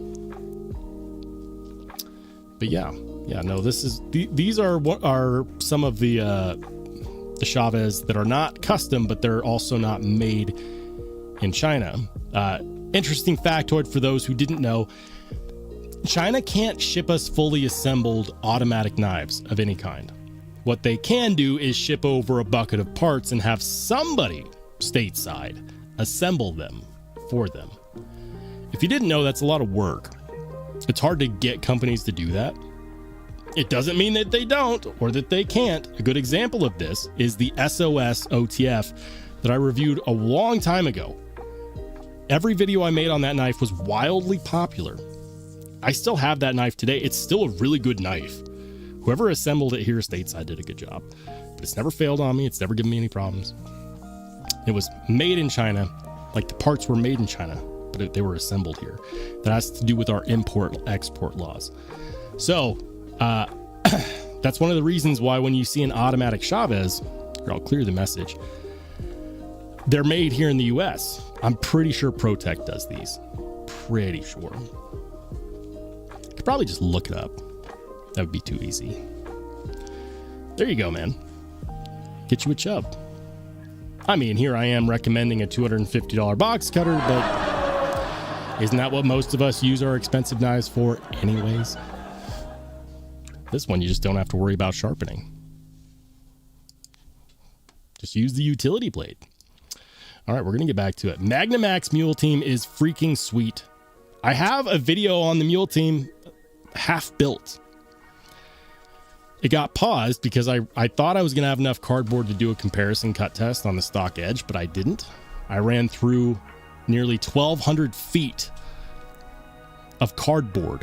But yeah, no, these are some of the Chavez that are not custom, but they're also not made in China. Interesting factoid for those who didn't know, China can't ship us fully assembled automatic knives of any kind. What they can do is ship over a bucket of parts and have somebody stateside assemble them for them. If you didn't know, that's a lot of work. It's hard to get companies to do that. It doesn't mean that they don't or that they can't. A good example of this is the SOS OTF that I reviewed a long time ago. Every video I made on that knife was wildly popular. I still have that knife today. It's still a really good knife. Whoever assembled it here stateside did a good job. But it's never failed on me. It's never given me any problems. It was made in China. Like the parts were made in China, but they were assembled here. That has to do with our import-export laws. So, that's one of the reasons why when you see an automatic Chavez, here, I'll clear the message. They're made here in the US. I'm pretty sure ProTech does these. Pretty sure. Could probably just look it up. That would be too easy. There you go, man. Get you a Chub. I mean, here I am recommending a $250 box cutter, but isn't that what most of us use our expensive knives for anyways? This one, you just don't have to worry about sharpening. Just use the utility blade. All right, we're going to get back to it. Magnamax Mule Team is freaking sweet. I have a video on the Mule Team half built. It got paused because I thought I was going to have enough cardboard to do a comparison cut test on the stock edge, but I didn't. I ran through nearly 1,200 feet of cardboard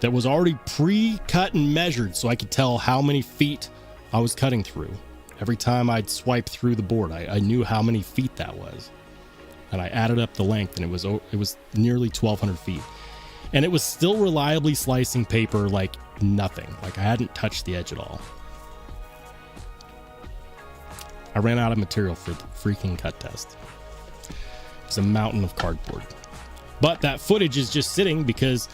that was already pre-cut and measured so I could tell how many feet I was cutting through. Every time I'd swipe through the board, I knew how many feet that was. And I added up the length, and it was nearly 1,200 feet. And it was still reliably slicing paper like nothing. Like I hadn't touched the edge at all. I ran out of material for the freaking cut test. It's a mountain of cardboard. But that footage is just sitting because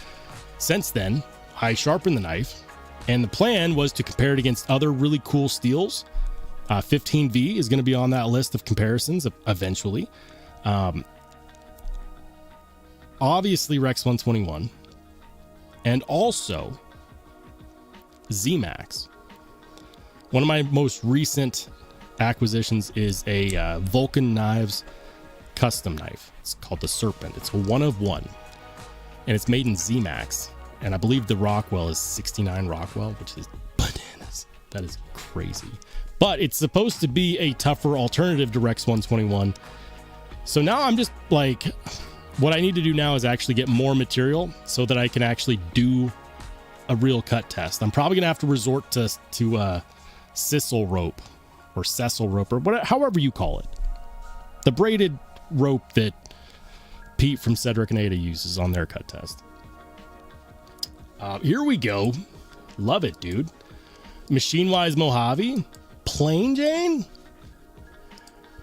since then, I sharpened the knife, and the plan was to compare it against other really cool steels. 15V is going to be on that list of comparisons eventually. Obviously Rex 121, and also Z-Max. One of my most recent acquisitions is a Vulcan Knives custom knife. It's called the Serpent. It's a 1 of 1, and it's made in Z-Max. And I believe the Rockwell is 69 Rockwell, which is bananas. That is crazy. But it's supposed to be a tougher alternative to Rex 121. So now I'm just like, what I need to do now is actually get more material so that I can actually do a real cut test. I'm probably gonna have to resort to sisal rope or sessile rope or whatever, however you call it. The braided rope that Pete from Cedric and Ada uses on their cut test. Here we go. Love it, dude. Machine Wise Mojave, Plain Jane.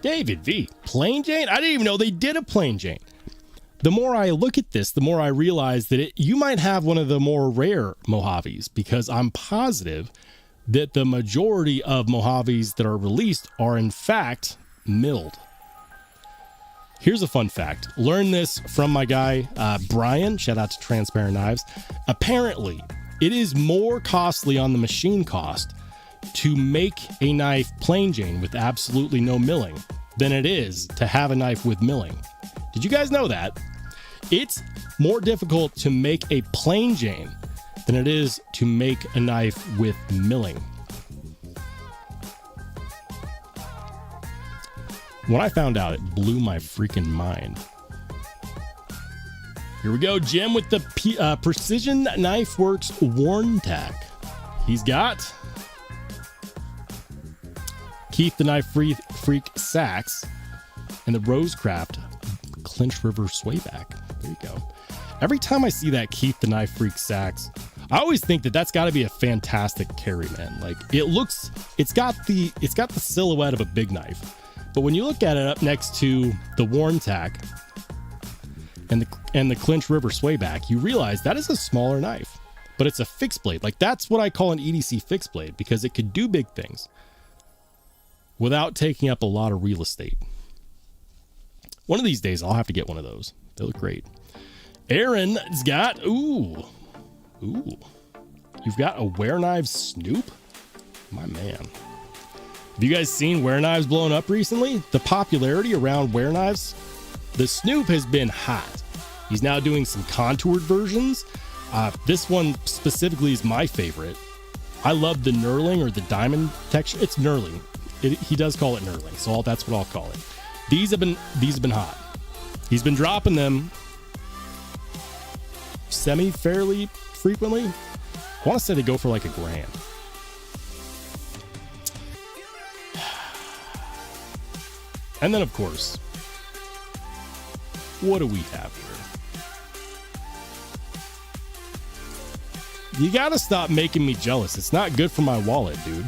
David V, Plain Jane. I didn't even know they did a Plain Jane. The more I look at this, the more I realize that you might have one of the more rare Mojaves, because I'm positive that the majority of Mojaves that are released are in fact milled. Here's a fun fact. Learned this from my guy, Brian. Shout out to Transparent Knives. Apparently, it is more costly on the machine cost to make a knife plain Jane with absolutely no milling than it is to have a knife with milling. Did you guys know that? It's more difficult to make a plain Jane than it is to make a knife with milling. When I found out, it blew my freaking mind. Here we go, Jim with the Precision Knife Works Worn Tack. He's got Keith the Knife Freak Sacks and the Rosecraft Clinch River Swayback. There you go. Every time I see that Keith the Knife Freak Sacks, I always think that that's got to be a fantastic carry, man. Like it's got the silhouette of a big knife. But when you look at it up next to the Worn Tack and the Clinch River Swayback, you realize that is a smaller knife, but it's a fixed blade. Like that's what I call an EDC fixed blade, because it could do big things without taking up a lot of real estate. One of these days, I'll have to get one of those. They look great. Aaron's got, ooh, you've got a Wear Knives Snoop? My man. Have you guys seen Wear Knives blowing up recently? The popularity around Wear Knives, the Snoop has been hot. He's now doing some contoured versions. This one specifically is my favorite. I love the knurling or the diamond texture. It's knurling. He does call it knurling, so that's what I'll call it. These have been hot. He's been dropping them fairly frequently. I want to say they go for like $1,000. And then, of course, what do we have here? You gotta stop making me jealous. It's not good for my wallet, dude.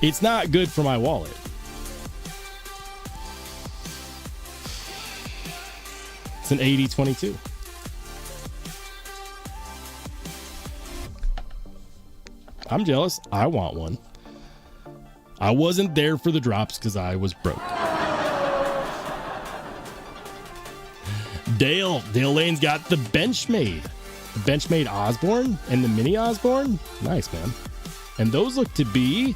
It's not good for my wallet. It's an 80-22. I'm jealous. I want one. I wasn't there for the drops because I was broke. Dale Lane's got the benchmade. The benchmade Osborne and the mini Osborne. Nice, man. And those look to be,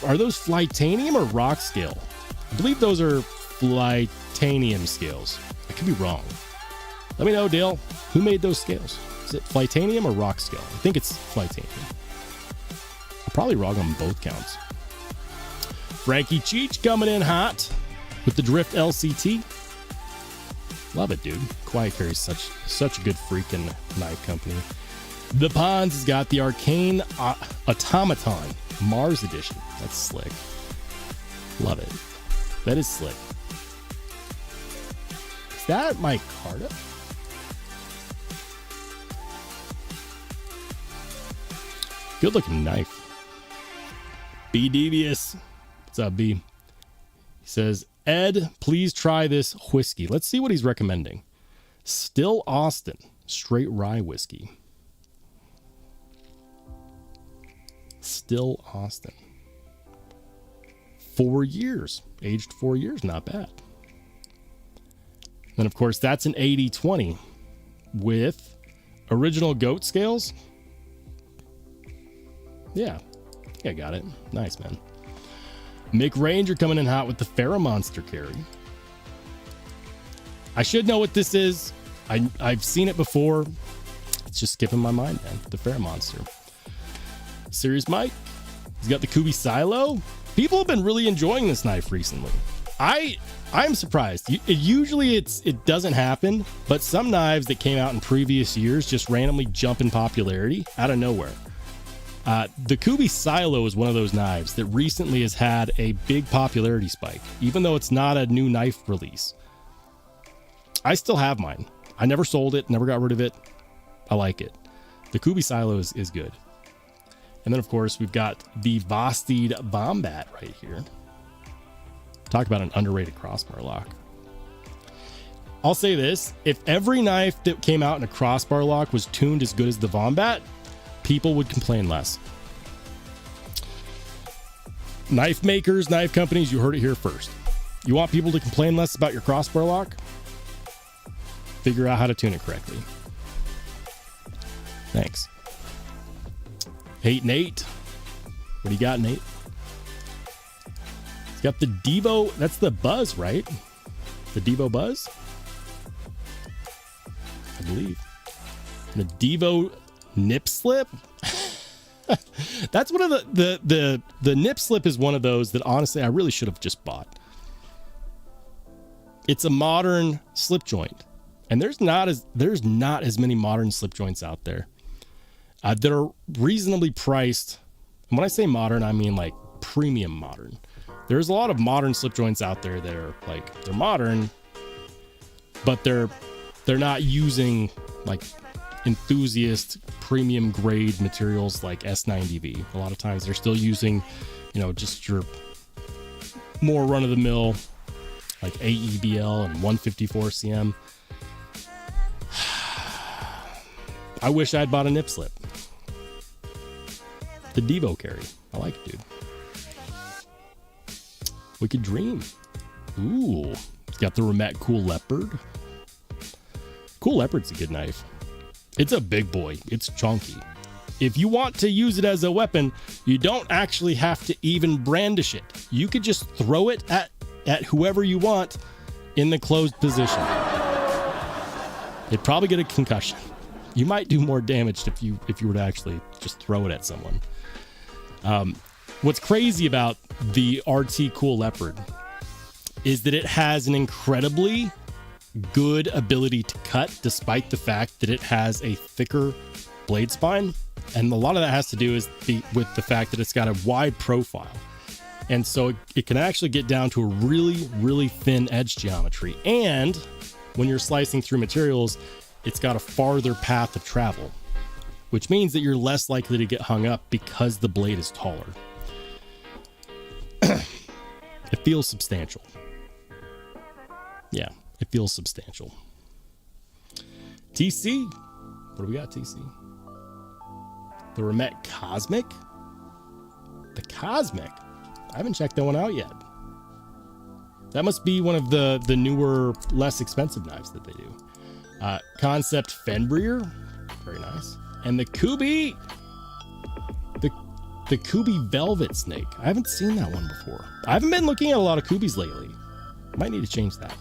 are those Flytanium or rock scale? I believe those are Flytanium scales. I could be wrong. Let me know, Dale, who made those scales? Is it Flytanium or rock scale? I think it's Flytanium. I'm probably wrong on both counts. Frankie Cheech coming in hot with the Drift LCT. Love it, dude. Quiet Carry's such a good freaking knife company. The Ponds has got the Arcane Automaton Mars Edition. That's slick. Love it. That is slick. Is that micarta? Good looking knife. B Devious. What's up, B? He says, Ed, please try this whiskey. Let's see what he's recommending. Still Austin, straight rye whiskey. Still Austin. 4 years. Aged 4 years, not bad. Then, of course, that's an 80-20 with original goat scales. Yeah, I think I got it. Nice, man. Mick Ranger coming in hot with the Monster carry. I should know what this is. I've seen it before. It's just skipping my mind, man. The Monster. Serious Mike. He's got the Kubi Silo. People have been really enjoying this knife recently. I'm surprised. Usually it doesn't happen, but some knives that came out in previous years just randomly jump in popularity out of nowhere. The Kubi Silo is one of those knives that recently has had a big popularity spike, even though it's not a new knife release. I still have mine. I never sold it, never got rid of it. I like it. The Kubi Silo is good. And then, of course, we've got the Vosteed Bombat right here. Talk about an underrated crossbar lock. I'll say this. If every knife that came out in a crossbar lock was tuned as good as the Bombat, people would complain less. Knife makers, knife companies, you heard it here first. You want people to complain less about your crossbar lock? Figure out how to tune it correctly. Thanks. 8 and 8. What do you got, Nate? He's got the Devo. That's the Buzz, right? The Devo Buzz? I believe. And the Devo Nip Slip? That's one of the Nip Slip is one of those that honestly I really should have just bought. It's a modern slip joint. And there's not as many modern slip joints out there that are reasonably priced. And when I say modern, I mean like premium modern. There's a lot of modern slip joints out there that are like, they're modern, but they're not using like enthusiast premium grade materials like S90V. A lot of times they're still using, just your more run of the mill like AEBL and 154 CM. I wish I'd bought a nip slip. The Devo carry. I like it, dude. We could dream. Ooh. It's got the Remet Cool Leopard. Cool Leopard's a good knife. It's a big boy. It's chunky. If you want to use it as a weapon, you don't actually have to even brandish it. You could just throw it at whoever you want in the closed position. It'd probably get a concussion. You might do more damage if you were to actually just throw it at someone. What's crazy about the RT Cool Leopard is that it has an incredibly good ability to cut, despite the fact that it has a thicker blade spine. And a lot of that has to do with the fact that it's got a wide profile. And so it can actually get down to a really, really thin edge geometry. And when you're slicing through materials, it's got a farther path of travel, which means that you're less likely to get hung up because the blade is taller. It feels substantial. Yeah, it feels substantial. TC. What do we got, TC? The Remet Cosmic? The Cosmic? I haven't checked that one out yet. That must be one of the newer, less expensive knives that they do. Concept Fenbrier, very nice. And the Kubi, the Kubi Velvet Snake. I haven't seen that one before. I haven't been looking at a lot of Kubis lately. Might need to change that.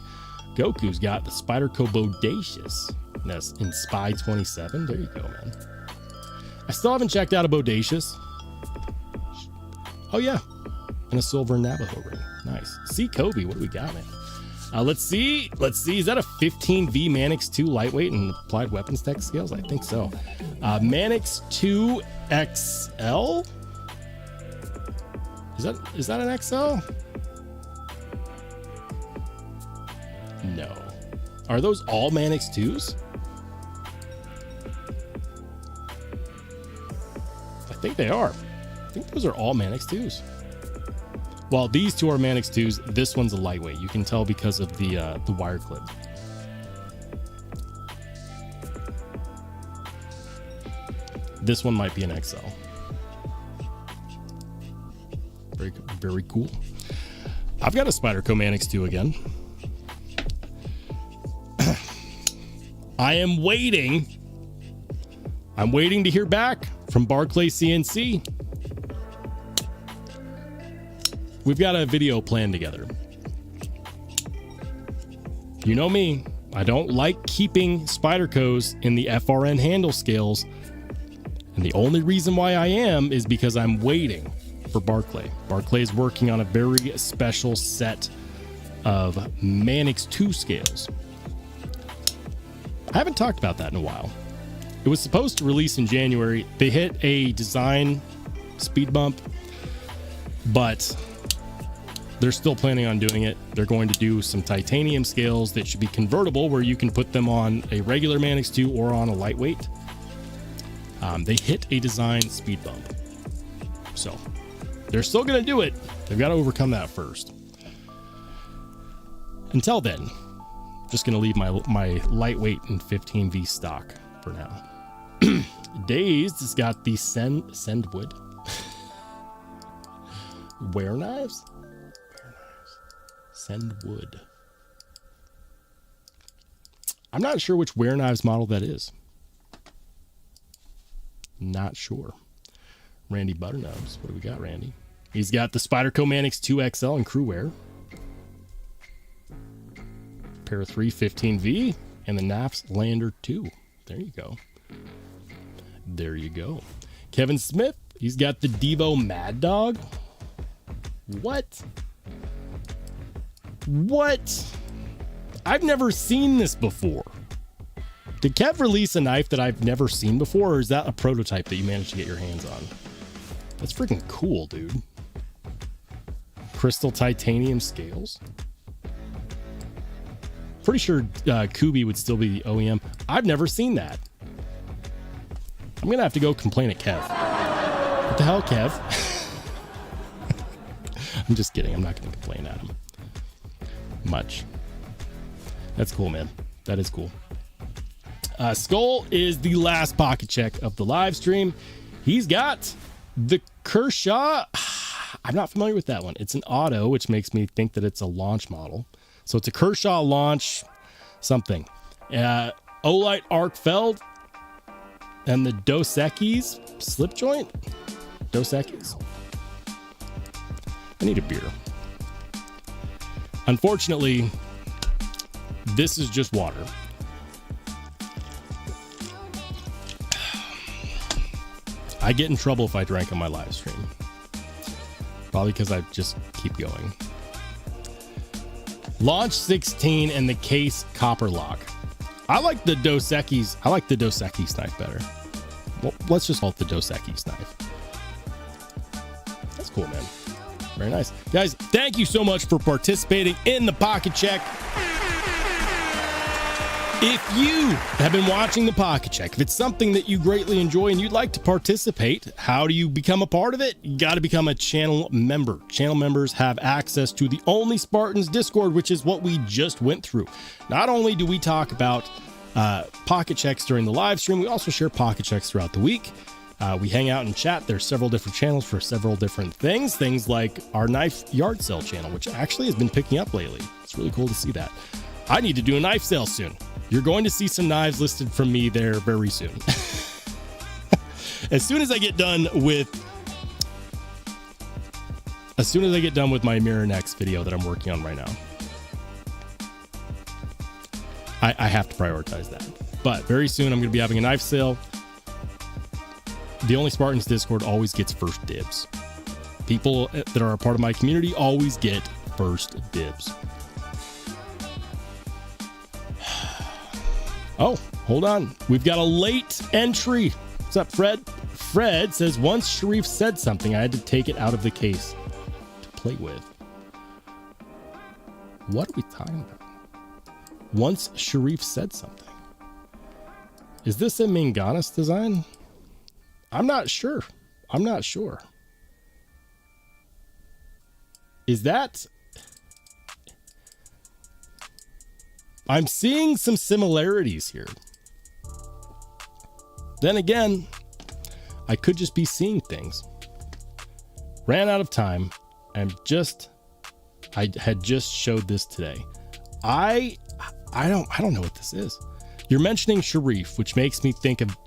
Goku's got the Spyderco Bodacious. That's in Spy 27. There you go, man. I still haven't checked out a Bodacious. Oh, yeah. And a silver Navajo ring. Nice. See, Kobe, what do we got, man? Let's see. Is that a 15V Manix 2 lightweight and applied weapons tech scales? I think so. Manix 2 XL? Is that an XL? No. Are those all Manix 2s? I think they are. I think those are all Manix 2s. Well, these two are Manix 2s. This one's a lightweight. You can tell because of the wire clip. This one might be an XL. Very, very cool. I've got a Spyderco Manix 2 again. I'm waiting to hear back from Barclay CNC. We've got a video planned together. You know me, I don't like keeping Spydercos in the FRN handle scales. And the only reason why I am is because I'm waiting for Barclay. Barclay is working on a very special set of Manix 2 scales. I haven't talked about that in a while. It was supposed to release in January. They hit a design speed bump, but they're still planning on doing it. They're going to do some titanium scales that should be convertible, where you can put them on a regular Manix 2 or on a lightweight. They hit a design speed bump. So they're still going to do it. They've got to overcome that first. Until then, just going to leave my lightweight and 15V stock for now. Dazed has got the Sendwood. Wear knives? Sendwood. I'm not sure which wear knives model that is. Not sure. Randy Butternose. What do we got, Randy? He's got the Spyderco Manix 2 XL in crew wear. Pair 3 15V and the Naps Lander 2. There you go. There you go. Kevin Smith. He's got the Devo Mad Dog. What? I've never seen this before. Did Kev release a knife that I've never seen before, or is that a prototype that you managed to get your hands on? That's freaking cool, dude. Crystal titanium scales. Pretty sure Kubi would still be the OEM. I've never seen that. I'm going to have to go complain at Kev. What the hell, Kev? I'm just kidding. I'm not going to complain at him much. That's cool, man. That is cool. Skull is the last pocket check of the live stream. He's got the Kershaw. I'm not familiar with that one. It's an auto, which makes me think that it's a launch model. So it's a Kershaw launch something. Olight Arkfeld and the Dos Equis slip joint. Dos Equis. I need a beer. Unfortunately, this is just water. I get in trouble if I drank on my live stream. Probably because I just keep going. Launch 16 and the case copper lock. I like the Dos Equis. I like the Dos Equis knife better. Well, let's just call it the Dos Equis knife. That's cool, man. Very nice. Guys, thank you so much for participating in the Pocket Check. If you have been watching the Pocket Check, if it's something that you greatly enjoy and you'd like to participate, how do you become a part of it? You got to become a channel member. Channel members have access to the Only Spartans Discord, which is what we just went through. Not only do we talk about Pocket Checks during the live stream, we also share Pocket Checks throughout the week. We hang out and chat. There's several different channels for several different things. Things like our knife yard sale channel, which actually has been picking up lately. It's really cool to see that. I need to do a knife sale soon. You're going to see some knives listed from me there very soon. As soon as I get done with my Mirror Next video that I'm working on right now. I have to prioritize that. But very soon I'm going to be having a knife sale. The Only Spartans Discord always gets first dibs. People that are a part of my community always get first dibs. Oh, hold on. We've got a late entry. What's up, Fred? Fred says, once Sharif said something, I had to take it out of the case to play with. What are we talking about? Once Sharif said something. Is this a Minganis design? I'm not sure. I'm not sure. Is that... I'm seeing some similarities here. Then again, I could just be seeing things. Ran out of time. I had just showed this today. I don't know what this is. You're mentioning Sharif, which makes me think of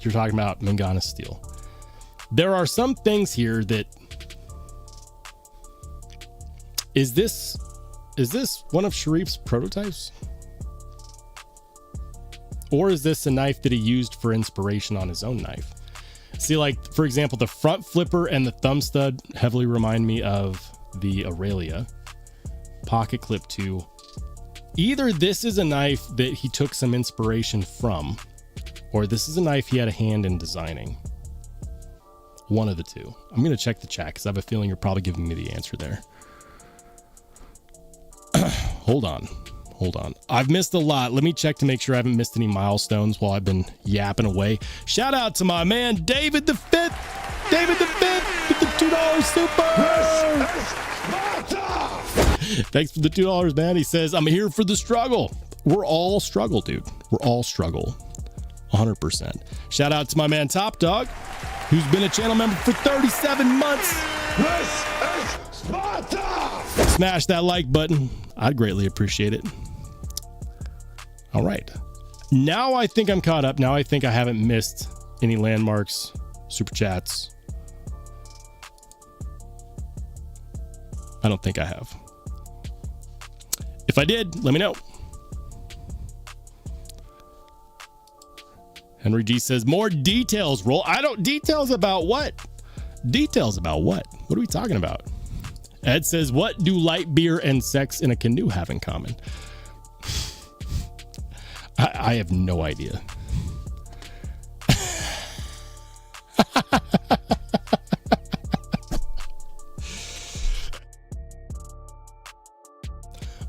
you're talking about Mangana steel. There are some things here that is this one of Sharif's prototypes? Or is this a knife that he used for inspiration on his own knife? See, like, for example, the front flipper and the thumb stud heavily remind me of the Aurelia. Pocket clip 2. Either this is a knife that he took some inspiration from, or this is a knife he had a hand in designing. One of the two. I'm going to check the chat because I have a feeling you're probably giving me the answer there. Hold on. I've missed a lot. Let me check to make sure I haven't missed any milestones while I've been yapping away. Shout out to my man, David the Fifth. David the Fifth with the $2 super. Thanks for the $2, man. He says, I'm here for the struggle. We're all struggle, dude. We're all struggle. 100%. Shout out to my man, Top Dog, who's been a channel member for 37 months. This is Sparta! Smash that like button. I'd greatly appreciate it. All right. Now I think I'm caught up. Now I think I haven't missed any landmarks, super chats. I don't think I have. If I did, let me know. Henry G says, more details, Roll. Details about what? Details about what? What are we talking about? Ed says, what do light beer and sex in a canoe have in common? I have no idea.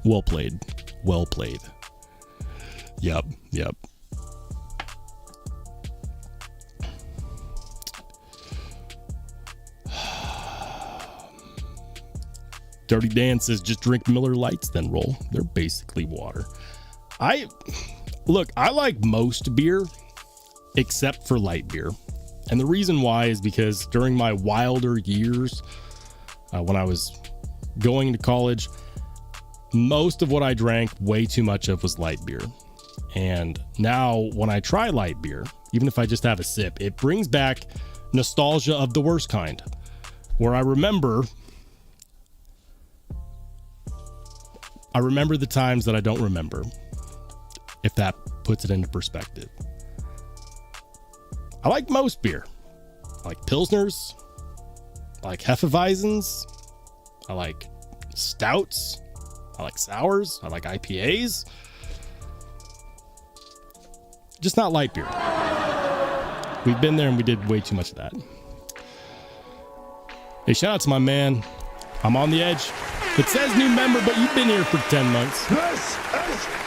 Well played. Well played. Yep. Dirty Dan says, just drink Miller Lights then, Roll. They're basically water. I like most beer except for light beer. And the reason why is because during my wilder years, when I was going to college, most of what I drank way too much of was light beer. And now when I try light beer, even if I just have a sip, it brings back nostalgia of the worst kind, where I remember the times that I don't remember, if that puts it into perspective. I like most beer. I like Pilsners. I like Hefeweizens. I like stouts. I like sours. I like IPAs. Just not light beer. We've been there and we did way too much of that. Hey, shout out to my man. I'm on the edge. It says new member, but you've been here for 10 months. This is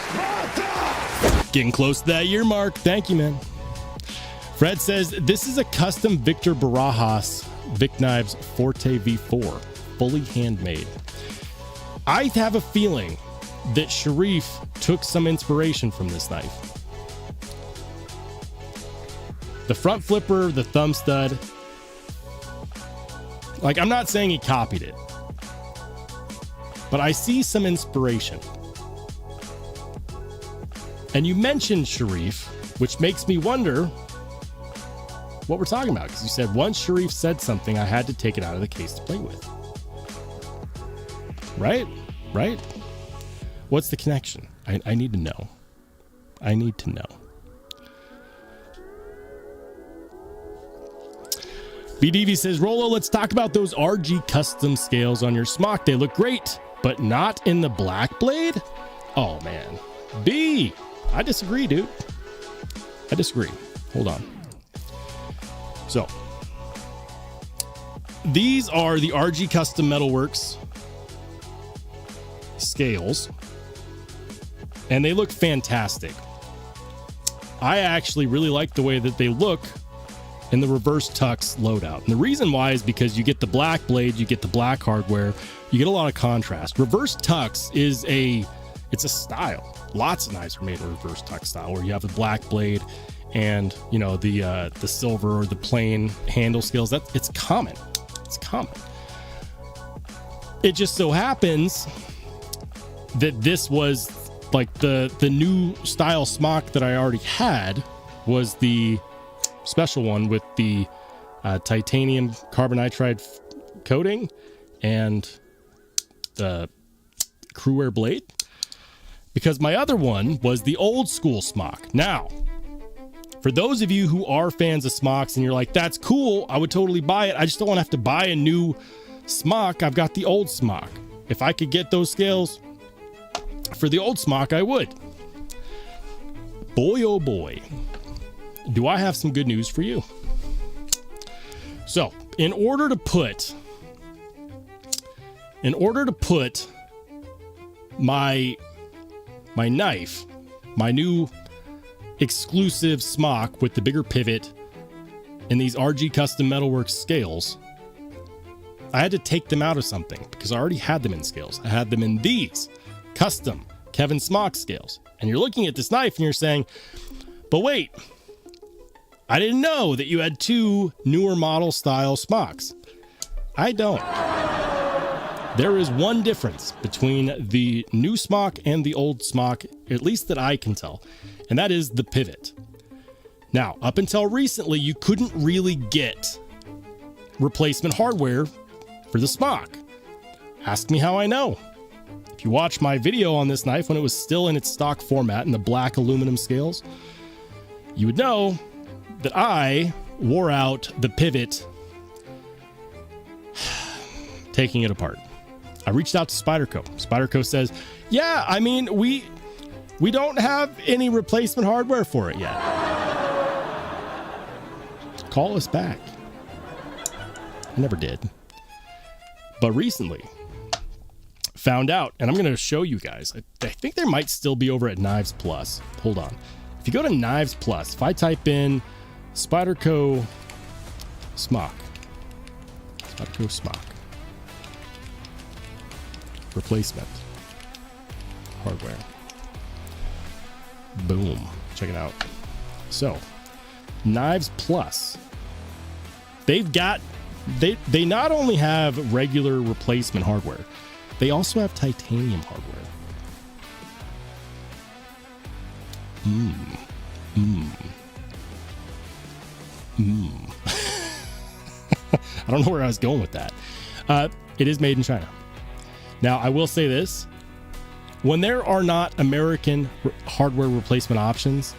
Sparta! Getting close to that year mark. Thank you, man. Fred says, this is a custom Victor Barajas Vic Knives Forte V4, fully handmade. I have a feeling that Sharif took some inspiration from this knife. The front flipper, the thumb stud. Like, I'm not saying he copied it, but I see some inspiration. And you mentioned Sharif, which makes me wonder what we're talking about. Because you said once Sharif said something, I had to take it out of the case to play with. Right? Right? What's the connection? I need to know. I need to know. BDV says, Rollo, let's talk about those RG custom scales on your smock. They look great, but not in the black blade? Oh, man. B, I disagree, dude. I disagree. Hold on. So, these are the RG Custom Metalworks scales, and they look fantastic. I actually really like the way that they look in the reverse tux loadout. And the reason why is because you get the black blade, you get the black hardware, you get a lot of contrast. Reverse tux is it's a style. Lots of knives are made in reverse tux style, where you have the black blade and, you know, the silver or the plain handle scales. It's common. It's common. It just so happens that this was like the new style smock that I already had was the special one with the titanium carbon nitride coating and the crewwear blade, because my other one was the old school smock. Now, for those of you who are fans of smocks and you're like, that's cool, I would totally buy it, I just don't want to have to buy a new smock, I've got the old smock. If I could get those scales for the old smock, I would. Boy, oh boy, do I have some good news for you. So, in order to put my knife, my new exclusive smock with the bigger pivot and these RG Custom Metalworks scales, I had to take them out of something because I already had them in scales. I had them in these custom Kevin Smock scales. And you're looking at this knife and you're saying, but wait, I didn't know that you had two newer model style smocks. I don't. There is one difference between the new smock and the old smock, at least that I can tell, and that is the pivot. Now, up until recently, you couldn't really get replacement hardware for the smock. Ask me how I know. If you watch my video on this knife when it was still in its stock format in the black aluminum scales, you would know that I wore out the pivot taking it apart. I reached out to Spyderco. Spyderco says, yeah, I mean, we don't have any replacement hardware for it yet. Call us back. I never did. But recently found out, and I'm going to show you guys. I think there might still be over at Knives Plus. Hold on. If you go to Knives Plus, if I type in Spyderco smock, replacement hardware, boom, check it out. So Knives Plus, they not only have regular replacement hardware, they also have titanium hardware. I don't know where I was going with that. It is made in China. Now, I will say this. When there are not American hardware replacement options,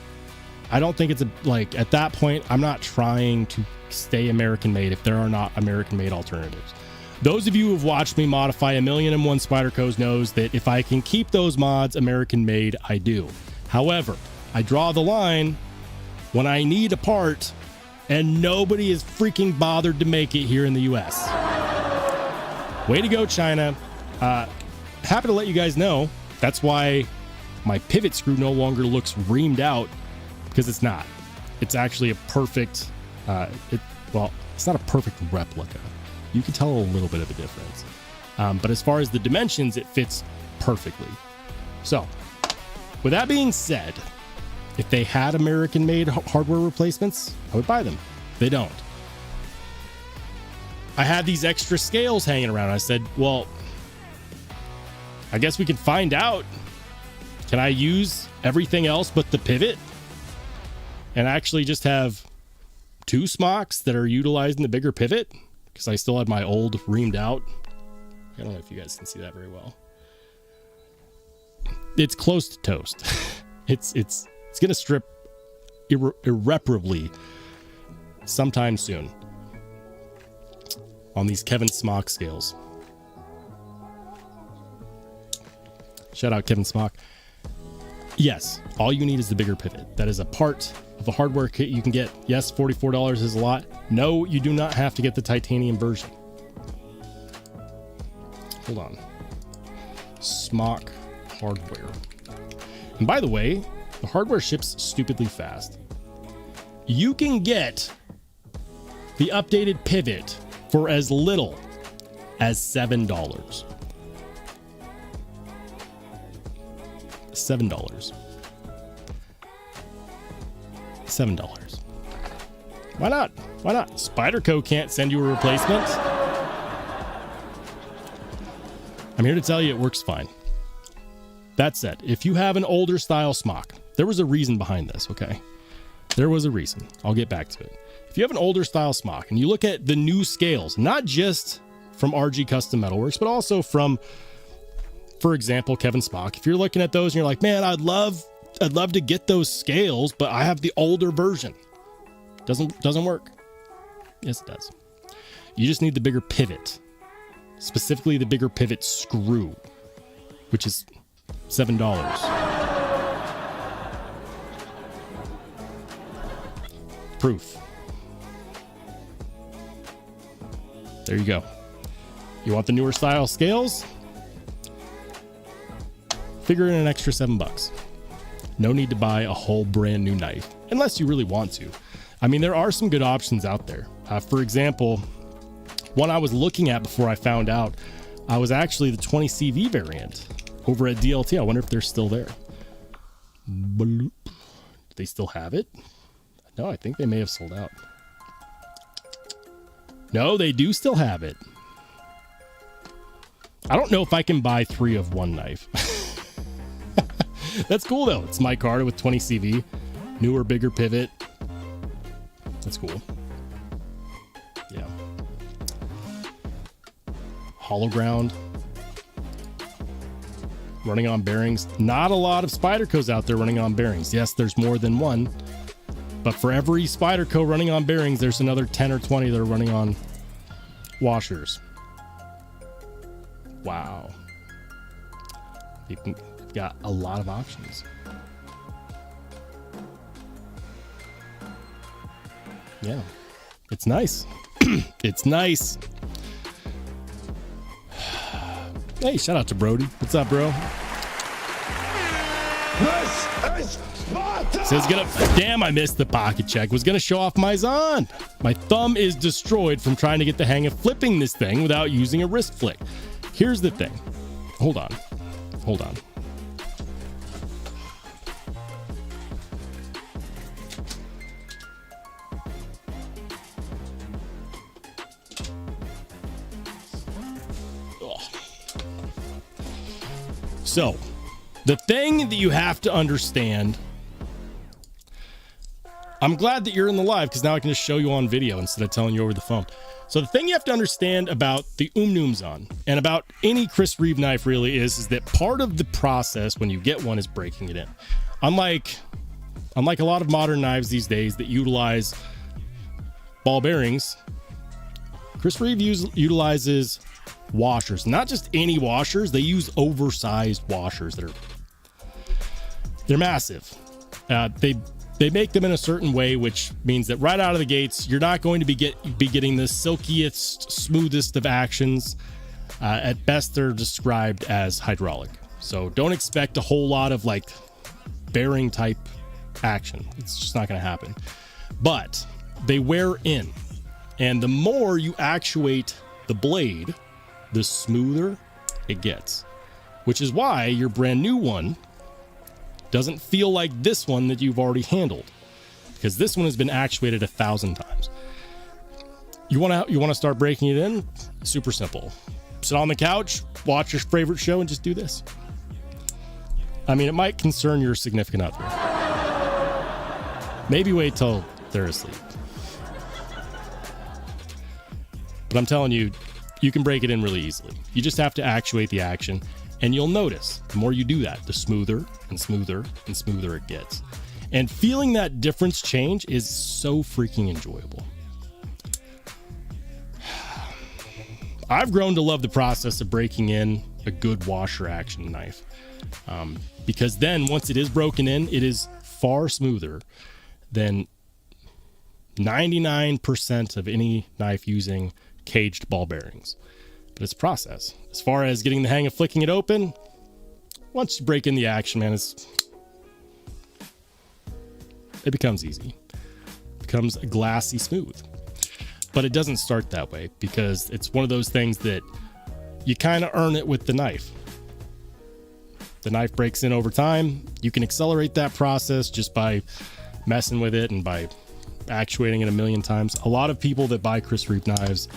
I don't think it's at that point, I'm not trying to stay American made if there are not American made alternatives. Those of you who have watched me modify 1,000,001 Spydercos knows that if I can keep those mods American made, I do. However, I draw the line when I need a part and nobody is freaking bothered to make it here in the US. Way to go, China. Happy to let you guys know that's why my pivot screw no longer looks reamed out, because it's not. It's actually a perfect, it's not a perfect replica. You can tell a little bit of a difference. But as far as the dimensions, it fits perfectly. So, with that being said, If they had American-made hardware replacements, I would buy them. They don't. I had these extra scales hanging around. I said, well, I guess we can find out. Can I use everything else but the pivot? And actually just have 2 smocks that are utilizing the bigger pivot? Because I still had my old reamed out. I don't know if you guys can see that very well. It's close to toast. It's gonna strip irreparably sometime soon on these Kevin Smock scales. Shout out Kevin Smock. Yes, all you need is the bigger pivot. That is a part of a hardware kit you can get. Yes, $44 is a lot. No, you do not have to get the titanium version. Hold on. Smock hardware. And by the way, the hardware ships stupidly fast. You can get the updated pivot for as little as $7. $7. $7. Why not? Why not? Spyderco can't send you a replacement. I'm here to tell you it works fine. That said, if you have an older style smock, there was a reason behind this, okay? There was a reason. I'll get back to it. If you have an older style smock and you look at the new scales, not just from RG Custom Metalworks, but also from, for example, Kevin Smock. If you're looking at those and you're like, man, I'd love to get those scales, but I have the older version. Doesn't work. Yes, it does. You just need the bigger pivot, specifically the bigger pivot screw, which is $7. Proof. There you go. You want the newer style scales? Figure in an extra $7. No need to buy a whole brand new knife unless you really want to. I mean, there are some good options out there. For example, one I was looking at before I found out was actually the 20 CV variant over at DLT. I wonder if they're still there. Do they still have it? No, I think they may have sold out. No, they do still have it. I don't know if I can buy 3 of one knife. That's cool though. It's micarta with 20 CV, newer, bigger pivot. That's cool. Yeah. Hollow ground. Running on bearings. Not a lot of Spydercos out there running on bearings. Yes, there's more than one. But for every Spyderco running on bearings, there's another 10 or 20 that are running on washers. Wow. You've got a lot of options. Yeah. It's nice. It's nice. Hey, shout out to Brody. What's up, bro? This is Sparta! Says damn, I missed the pocket check. Was gonna show off my Zon. My thumb is destroyed from trying to get the hang of flipping this thing without using a wrist flick. Here's the thing. Hold on. So, the thing that you have to understand, I'm glad that you're in the live because now I can just show you on video instead of telling you over the phone. So the thing you have to understand about the Zon and about any Chris Reeve knife really is that part of the process when you get one is breaking it in. Unlike a lot of modern knives these days that utilize ball bearings, Chris Reeve utilizes washers. Not just any washers, they use oversized washers that they're massive. They make them in a certain way, which means that right out of the gates, you're not going to be getting the silkiest, smoothest of actions. At best, they're described as hydraulic. So don't expect a whole lot of like bearing type action. It's just not going to happen. But they wear in. And the more you actuate the blade, the smoother it gets. Which is why your brand new one Doesn't feel like this one that you've already handled, because this one has been actuated 1,000 times. You want to start breaking it in? Super simple. Sit on the couch, watch your favorite show, and just do this. I mean, it might concern your significant other. Maybe wait till they're asleep. But I'm telling you, you can break it in really easily. You just have to actuate the action, and you'll notice the more you do that, the smoother and smoother and smoother it gets. And feeling that difference change is so freaking enjoyable. I've grown to love the process of breaking in a good washer action knife, because then once it is broken in, it is far smoother than 99% of any knife using caged ball bearings. But it's a process. As far as getting the hang of flicking it open, once you break in the action, man, it becomes easy. It becomes glassy smooth. But it doesn't start that way, because it's one of those things that you kind of earn it with the knife. The knife breaks in over time. You can accelerate that process just by messing with it and by actuating it a million times. A lot of people that buy Chris Reap knives,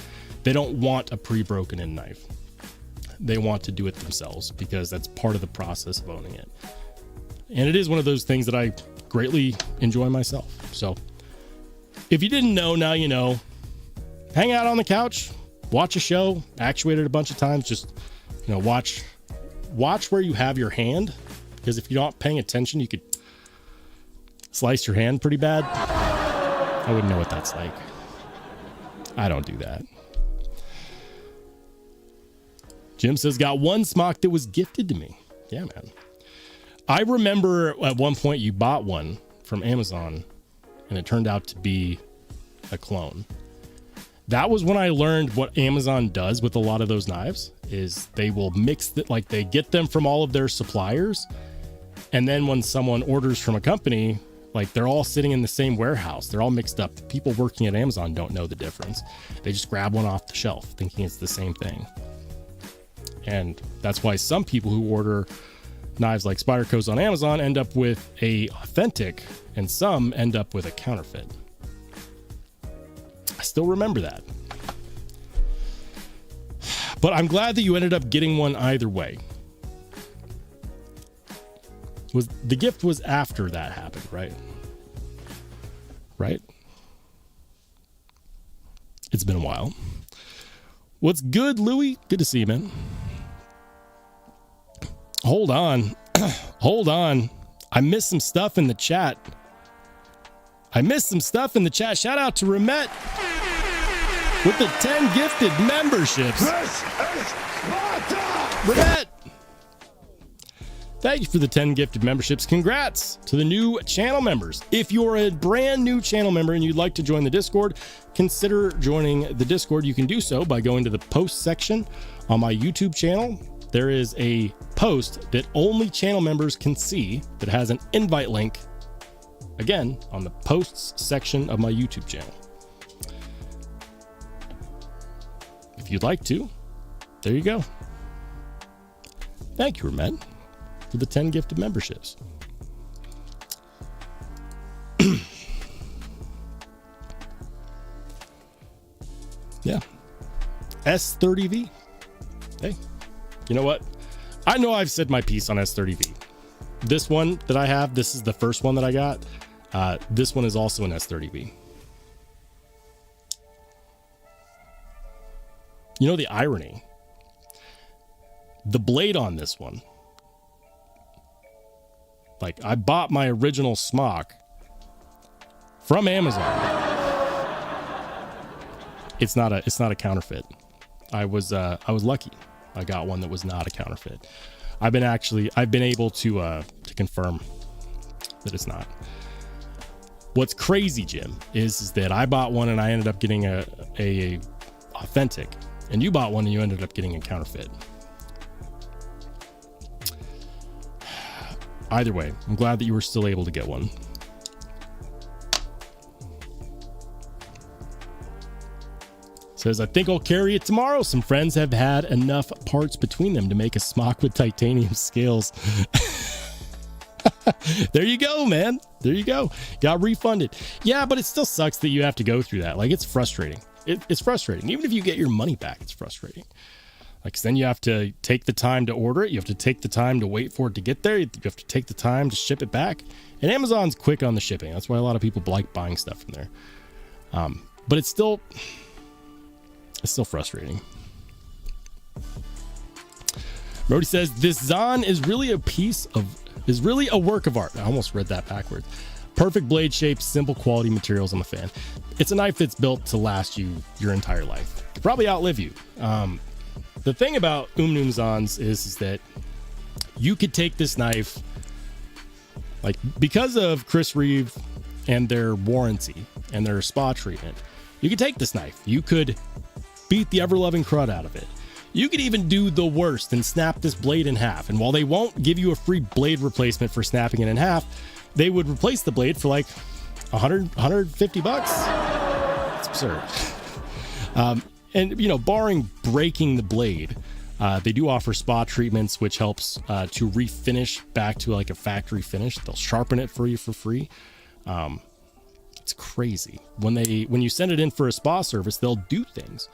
they don't want a pre-broken in knife. They want to do it themselves, because that's part of the process of owning it. And it is one of those things that I greatly enjoy myself. So if you didn't know, now you know. Hang out on the couch, watch a show, actuate it a bunch of times. Just, watch where you have your hand, because if you're not paying attention, you could slice your hand pretty bad. I wouldn't know what that's like. I don't do that. Jim says, got one smock that was gifted to me. Yeah, man. I remember at one point you bought one from Amazon and it turned out to be a clone. That was when I learned what Amazon does with a lot of those knives, is they will mix it, like they get them from all of their suppliers. And then when someone orders from a company, like they're all sitting in the same warehouse. They're all mixed up. The people working at Amazon don't know the difference. They just grab one off the shelf thinking it's the same thing. And that's why some people who order knives like Spydercos on Amazon end up with a authentic, and some end up with a counterfeit. I still remember that. But I'm glad that you ended up getting one either way. The gift was after that happened, right? Right? It's been a while. What's good, Louie? Good to see you, man. Hold on. Hold on. I missed some stuff in the chat. Shout out to Remet with the 10 gifted memberships. This is Sparta! Remet, thank you for the 10 gifted memberships. Congrats to the new channel members. If you're a brand new channel member and you'd like to join the Discord, consider joining the Discord. You can do so by going to the post section on my YouTube channel. There is a post that only channel members can see that has an invite link, again, on the posts section of my YouTube channel. If you'd like to, there you go. Thank you, Remet, for the 10 gifted memberships. Yeah. S30V. Hey, you know what? I know I've said my piece on S30V. This one that I have, this is the first one that I got. This one is also an S30V. You know the irony? The blade on this one, like I bought my original smock from Amazon. It's not a counterfeit. I was lucky. I got one that was not a counterfeit. I've been able to confirm that it's not. What's crazy, Jim, is that I bought one and I ended up getting a authentic, and you bought one and you ended up getting a counterfeit. Either way, I'm glad that you were still able to get one. Says, I think I'll carry it tomorrow. Some friends have had enough parts between them to make a smock with titanium scales. There you go, man. There you go. Got refunded. Yeah, but it still sucks that you have to go through that. Like, it's frustrating. It's frustrating. Even if you get your money back, it's frustrating. Like, 'cause then you have to take the time to order it. You have to take the time to wait for it to get there. You have to take the time to ship it back. And Amazon's quick on the shipping. That's why a lot of people like buying stuff from there. But it's still frustrating. Brody says, this Zahn is really a work of art. I almost read that backwards. Perfect blade shape, simple quality materials. I'm a fan. It's a knife that's built to last you your entire life. It'll probably outlive you. The thing about Zahns is that you could take this knife, like, because of Chris Reeve and their warranty and their spa treatment, you could take this knife. You could beat the ever-loving crud out of it. You could even do the worst and snap this blade in half. And while they won't give you a free blade replacement for snapping it in half, they would replace the blade for like $150. It's absurd. And, you know, barring breaking the blade, they do offer spa treatments, which helps to refinish back to like a factory finish. They'll sharpen it for you for free. It's crazy. When you send it in for a spa service, they'll do things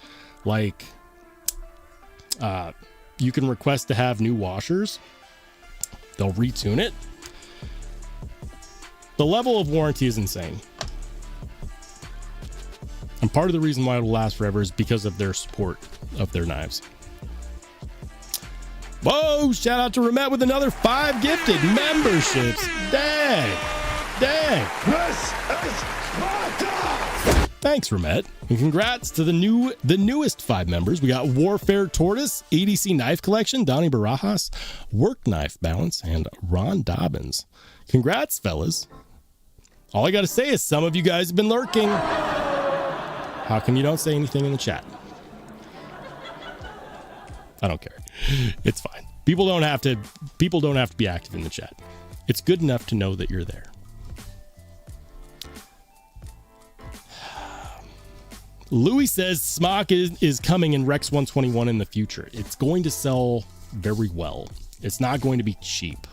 like you can request to have new washers. They'll retune it. The level of warranty is insane. And part of the reason why it'll last forever is because of their support of their knives. Whoa, shout out to Remet with another 5 gifted memberships. Dang. This is Sparta! Thanks, Remet. And congrats to the newest 5 members. We got Warfare Tortoise, EDC Knife Collection, Donnie Barajas, Work Knife Balance, and Ron Dobbins. Congrats, fellas. All I got to say is some of you guys have been lurking. How come you don't say anything in the chat? I don't care. It's fine. People don't have to be active in the chat. It's good enough to know that you're there. Louis says Smock is coming in Rex 121 in the future. It's going to sell very well. It's not going to be cheap.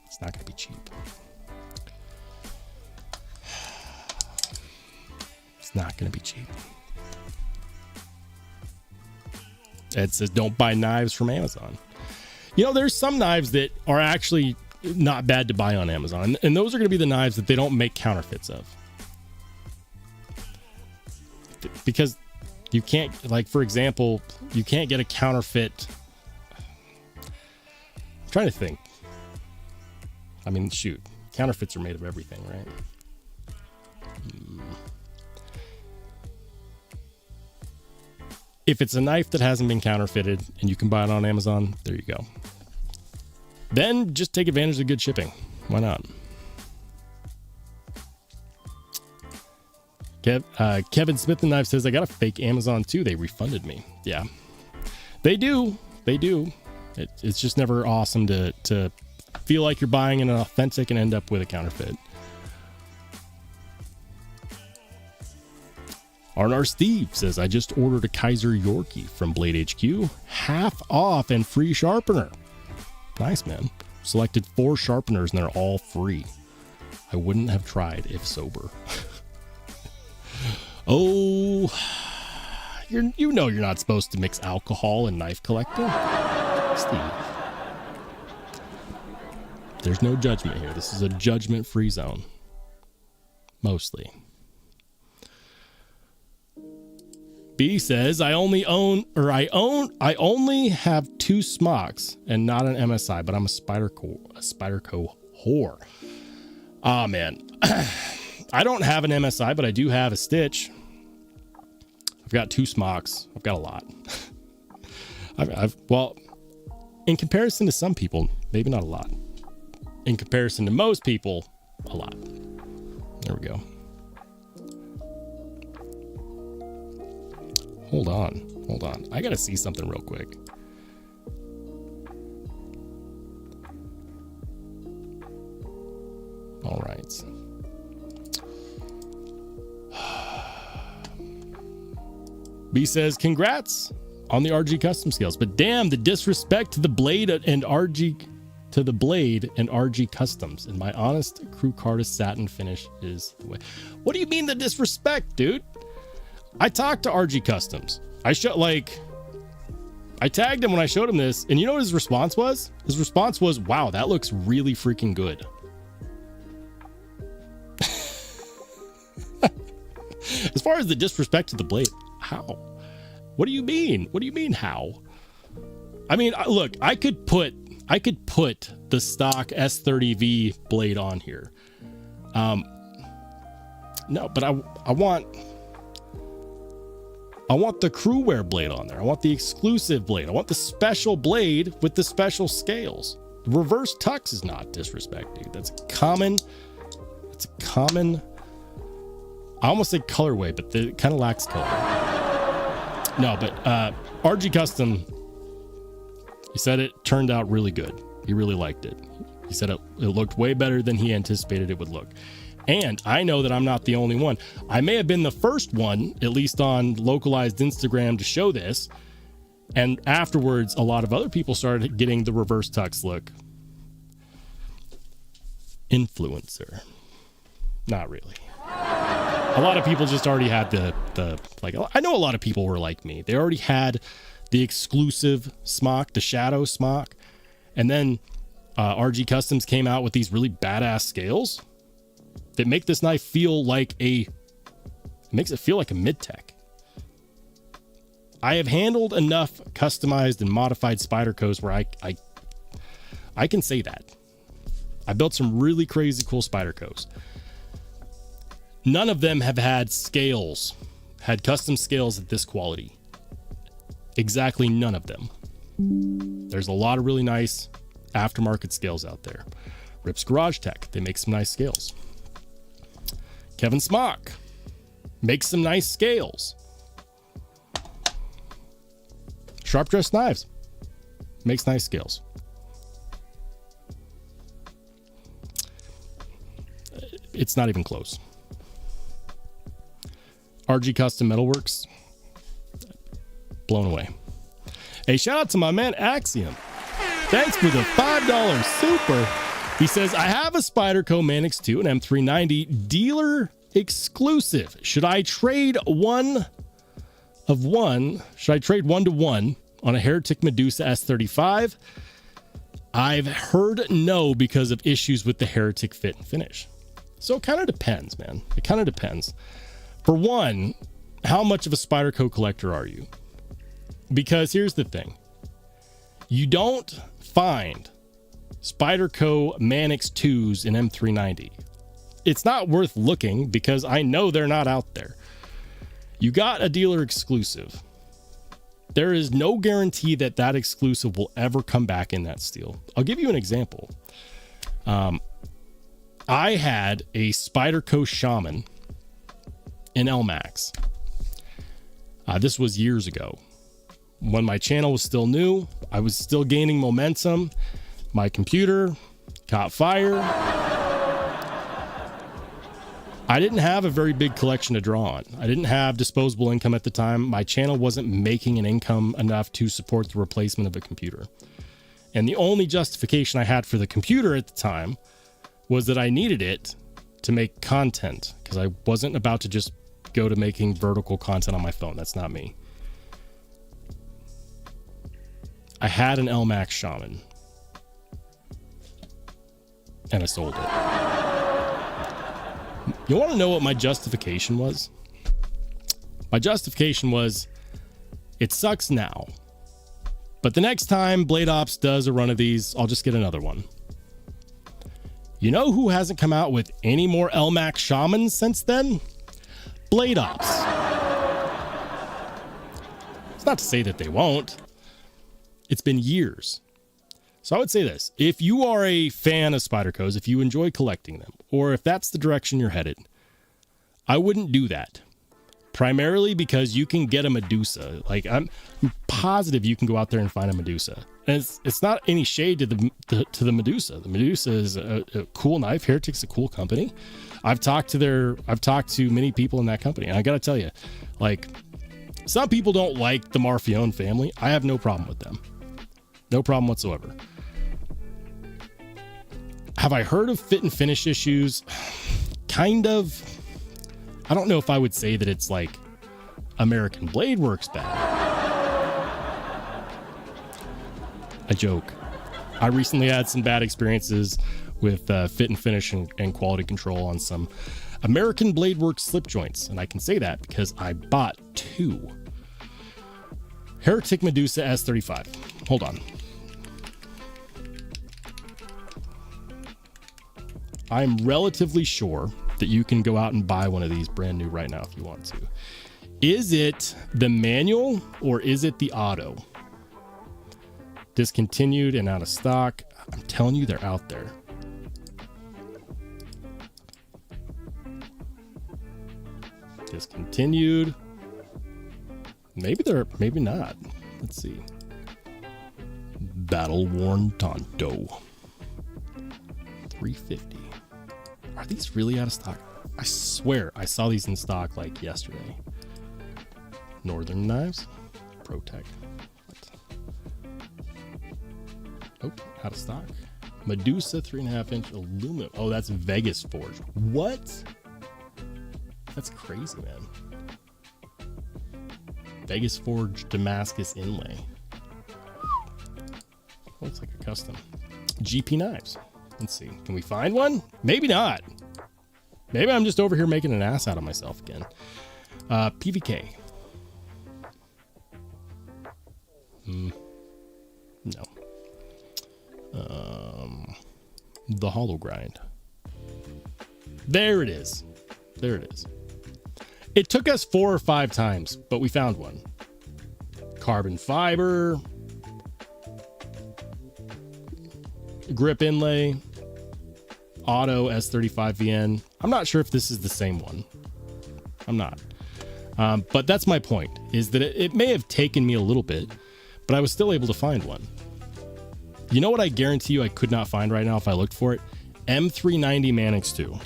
It's not going to be cheap. It's not going to be cheap. It says don't buy knives from Amazon. You know, there's some knives that are actually not bad to buy on Amazon, and those are going to be the knives that they don't make counterfeits of. Because you can't, like, for example, you can't get a counterfeit. I'm trying to think. I mean, shoot, counterfeits are made of everything, right? If it's a knife that hasn't been counterfeited and you can buy it on Amazon, there you go. Then just take advantage of good shipping. Why not? Kevin Smith and Knife says, I got a fake Amazon too. They refunded me. Yeah, they do. It's just never awesome to feel like you're buying an authentic and end up with a counterfeit. R&R Steve says, I just ordered a Kaiser Yorkie from Blade HQ. Half off and free sharpener. Nice, man. Selected 4 sharpeners and they're all free. I wouldn't have tried if sober. Oh, you know you're not supposed to mix alcohol and knife collecting. Steve. There's no judgment here. This is a judgment-free zone. Mostly. B says, I only have 2 smocks and not an MSI, but I'm a Spyderco whore. Ah, man. I don't have an MSI, but I do have a Stitch. I've got 2 smocks. I've got a lot. Well, in comparison to some people, maybe not a lot. In comparison to most people, a lot. There we go. Hold on. I gotta see something real quick. All right. B says, congrats on the RG custom scales, but damn, the disrespect to the blade and RG to the blade and RG Customs. In my honest, crew Cardis satin finish is the way. What do you mean the disrespect, dude? I talked to RG Customs. I tagged him when I showed him this, and you know what his response was? His response was, wow, that looks really freaking good. As far as the disrespect to the blade, how? What do you mean? What do you mean how? I mean, look, I could put the stock S30V blade on here. No, but I want the crewwear blade on there. I want the exclusive blade. I want the special blade with the special scales. Reverse tux is not disrespect, dude. That's a common, I almost said colorway, but it kind of lacks color. No, but RG Custom, he said it turned out really good. He really liked it. He said it looked way better than he anticipated it would look. And I know that I'm not the only one. I may have been the first one, at least on localized Instagram, to show this. And afterwards, a lot of other people started getting the reverse tux look. Influencer. Not really. A lot of people just already had the like, I know a lot of people were like me. They already had the exclusive smock, the shadow smock. And then RG Customs came out with these really badass scales that make this knife feel like makes it feel like a mid-tech. I have handled enough customized and modified Spydercos where I can say that. I built some really crazy cool Spydercos. None of them have had custom scales at this quality. Exactly none of them. There's a lot of really nice aftermarket scales out there. Rip's Garage Tech, they make some nice scales. Kevin Smock makes some nice scales. Sharp Dressed Knives makes nice scales. It's not even close. RG Custom Metalworks, blown away. Hey, shout out to my man Axiom. Thanks for the $5 super. He says, I have a Spyderco Manix 2 and M390 dealer exclusive. Should I trade one to one on a Heretic Medusa S35? I've heard no because of issues with the Heretic fit and finish. So it kind of depends, man. It kind of depends. For one, how much of a Spyderco collector are you? Because here's the thing. You don't find Spyderco Manix 2s in M390. It's not worth looking because I know they're not out there. You got a dealer exclusive. There is no guarantee that that exclusive will ever come back in that steel. I'll give you an example. I had a Spyderco Shaman in LMAX. This was years ago. When my channel was still new, I was still gaining momentum. My computer caught fire. I didn't have a very big collection to draw on. I didn't have disposable income at the time. My channel wasn't making an income enough to support the replacement of a computer. And the only justification I had for the computer at the time was that I needed it to make content, because I wasn't about to just go to making vertical content on my phone. That's not me. I had an LMAX Shaman and I sold it. You want to know what my justification was? My justification was, it sucks now, but the next time Blade Ops does a run of these, I'll just get another one. You know who hasn't come out with any more LMAX Shamans since then? Blade Ops. It's not to say that they won't. It's been years. So I would say this. If you are a fan of Spydercos, if you enjoy collecting them, or if that's the direction you're headed, I wouldn't do that. Primarily because you can get a Medusa. Like, I'm positive you can go out there and find a Medusa. And it's not any shade to the Medusa. The Medusa is a cool knife. Heretic's a cool company. I've talked to many people in that company, and I gotta tell you, like, some people don't like the Marfione family. I have no problem with them. No problem whatsoever. Have I heard of fit and finish issues? Kind of. I don't know if I would say that it's like American Blade Works bad. I joke. I recently had some bad experiences with fit and finish and quality control on some American Blade Works slip joints. And I can say that because I bought 2. Heretic Medusa S35. Hold on. I'm relatively sure that you can go out and buy one of these brand new right now if you want to. Is it the manual or is it the auto? Discontinued and out of stock. I'm telling you, they're out there. Discontinued. Maybe maybe not. Let's see. Battle Worn Tonto. 350. Are these really out of stock? I swear I saw these in stock like yesterday. Northern Knives. ProTech. Oh, out of stock. Medusa 3.5-inch aluminum. Oh, that's Vegas forged. What? That's crazy, man. Vegas forged Damascus inlay. Looks like a custom. GP knives. Let's see. Can we find one? Maybe not. Maybe I'm just over here making an ass out of myself again. PVK. No. The hollow grind. There it is. There it is. It took us 4 or 5 times, but we found one. Carbon fiber. Grip inlay. Auto S35VN. I'm not sure if this is the same one. I'm not. But that's my point, is that it may have taken me a little bit, but I was still able to find one. You know what I guarantee you I could not find right now if I looked for it? M390 Manix 2.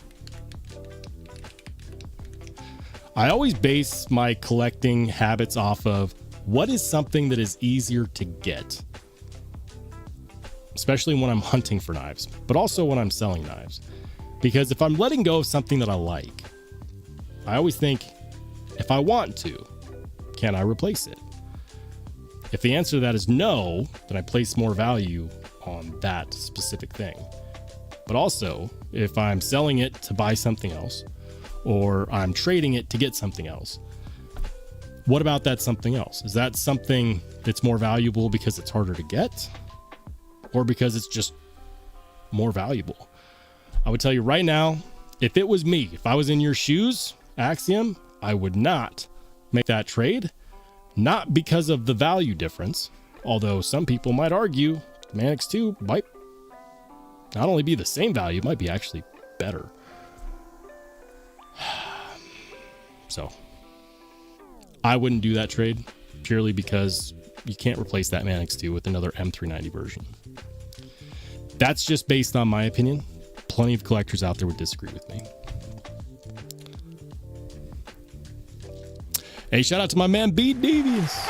I always base my collecting habits off of what is something that is easier to get. Especially when I'm hunting for knives, but also when I'm selling knives. Because if I'm letting go of something that I like, I always think, if I want to, can I replace it? If the answer to that is no, then I place more value on that specific thing. But also, if I'm selling it to buy something else, or I'm trading it to get something else, what about that something else? Is that something that's more valuable because it's harder to get? Or because it's just more valuable? I would tell you right now, if it was me, if I was in your shoes, Axiom, I would not make that trade. Not because of the value difference, although some people might argue the Manix 2 might not only be the same value, it might be actually better. So I wouldn't do that trade purely because you can't replace that Manix 2 with another M390 version. That's just based on my opinion. Plenty of collectors out there would disagree with me. Hey, shout out to my man B Devious.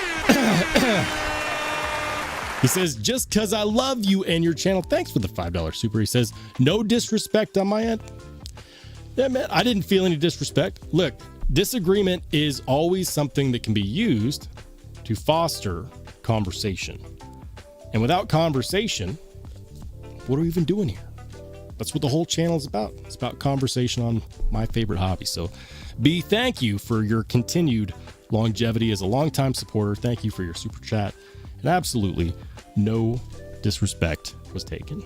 He says, just because I love you and your channel. Thanks for the $5 super. He says, no disrespect on my end. Yeah, man, I didn't feel any disrespect. Look, disagreement is always something that can be used to foster conversation. And without conversation, what are we even doing here? That's what the whole channel is about. It's about conversation on my favorite hobby. So, B, thank you for your continued longevity as a longtime supporter. Thank you for your super chat. And absolutely no disrespect was taken.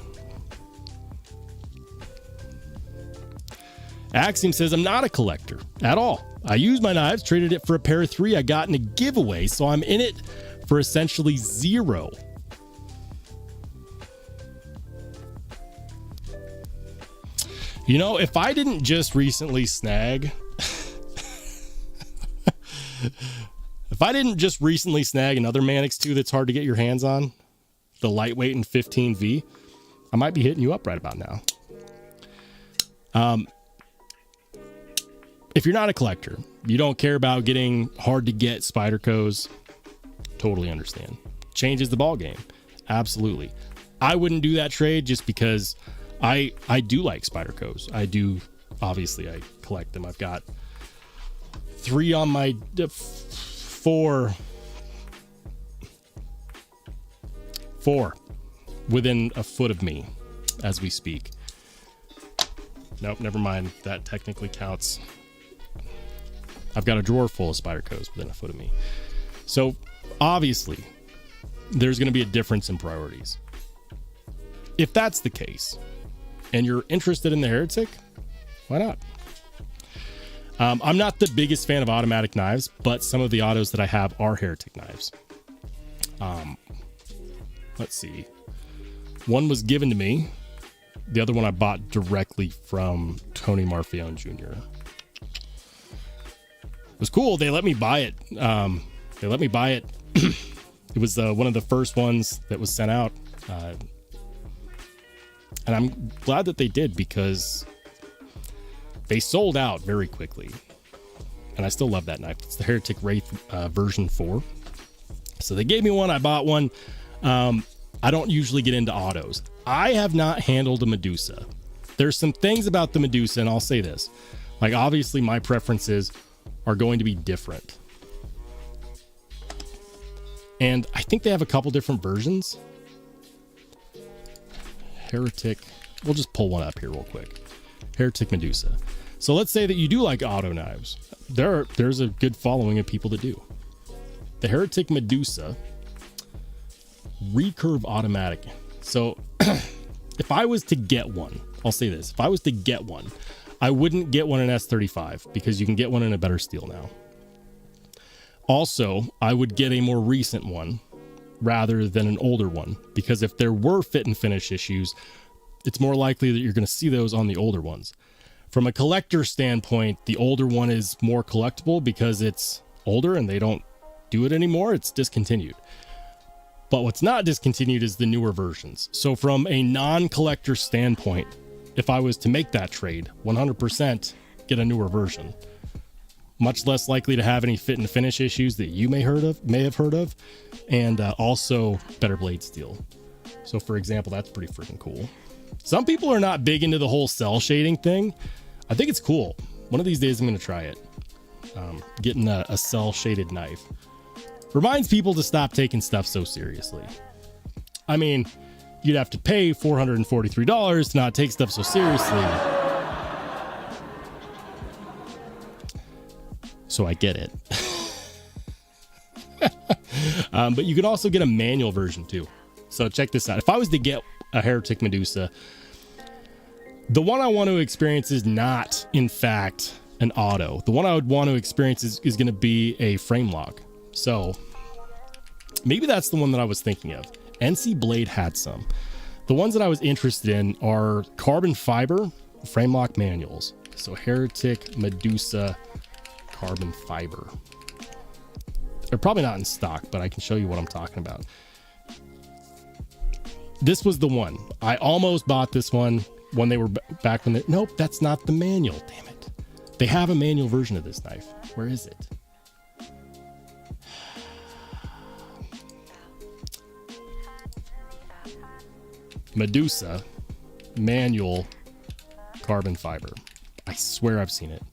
Axiom says, I'm not a collector at all. I use my knives, traded it for a pair of 3 I got in a giveaway, so I'm in it for essentially 0. You know, if I didn't just recently snag another Manix 2 that's hard to get your hands on, the lightweight and 15V, I might be hitting you up right about now. If you're not a collector, you don't care about getting hard to get Spydercos, totally understand. Changes the ball game. Absolutely. I wouldn't do that trade just because I do like Spydercos. I do. Obviously, I collect them. I've got 3 on my 4 within a foot of me as we speak. Nope, never mind. That technically counts. I've got a drawer full of Spydercos within a foot of me. So obviously, there's going to be a difference in priorities. If that's the case, and you're interested in the Heretic, why not? I'm not the biggest fan of automatic knives, but some of the autos that I have are Heretic knives. Let's see. One was given to me. The other one I bought directly from Tony Marfione Jr. It was cool. They let me buy it. It was one of the first ones that was sent out. And I'm glad that they did, because they sold out very quickly. And I still love that knife. It's the Heretic Wraith version 4. So they gave me one. I bought one. I don't usually get into autos. I have not handled a Medusa. There's some things about the Medusa, and I'll say this. Like, obviously, my preferences are going to be different. And I think they have a couple different versions. Heretic. We'll just pull one up here real quick. Heretic Medusa. So let's say that you do like auto knives. There's a good following of people that do. The Heretic Medusa recurve automatic. So if I was to get one, I'll say this. If I was to get one, I wouldn't get one in S35 because you can get one in a better steel now. Also, I would get a more recent one rather than an older one, because if there were fit and finish issues, it's more likely that you're going to see those on the older ones. From a collector standpoint, the older one is more collectible because it's older and they don't do it anymore. It's discontinued. But what's not discontinued is the newer versions. So from a non-collector standpoint, if I was to make that trade, 100% get a newer version. Much less likely to have any fit and finish issues that you may have heard of, and also better blade steel. So for example, that's pretty freaking cool. Some people are not big into the whole cell shading thing. I think it's cool. One of these days I'm going to try it. Getting a cell shaded knife. Reminds people to stop taking stuff so seriously. I mean, you'd have to pay $443 to not take stuff so seriously. So I get it. But you can also get a manual version too. So check this out. If I was to get a Heretic Medusa, the one I want to experience is not, in fact, an auto. The one I would want to experience is going to be a frame lock. So maybe that's the one that I was thinking of. NC Blade had some. The ones that I was interested in are carbon fiber frame lock manuals. So Heretic Medusa carbon fiber. They're probably not in stock, but I can show you what I'm talking about. This was the one. I almost bought this one when they were back when they... Nope, that's not the manual. Damn it. They have a manual version of this knife. Where is it? Medusa manual carbon fiber. I swear I've seen it.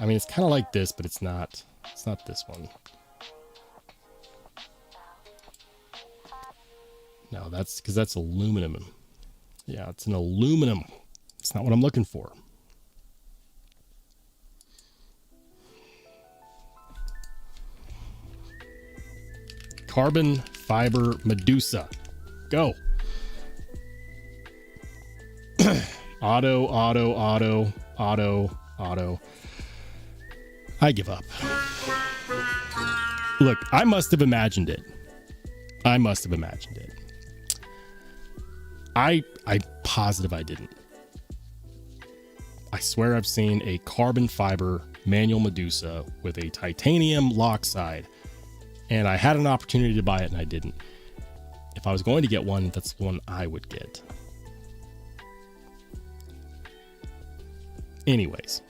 I mean, it's kind of like this, but it's not. It's not this one. No, that's because that's aluminum. Yeah, it's an aluminum. It's not what I'm looking for. Carbon fiber Medusa. Go. Auto. I give up. Look, I must have imagined it. I'm positive I didn't. I swear I've seen a carbon fiber manual Medusa with a titanium lock side, and I had an opportunity to buy it and I didn't. If I was going to get one, that's the one I would get. Anyways,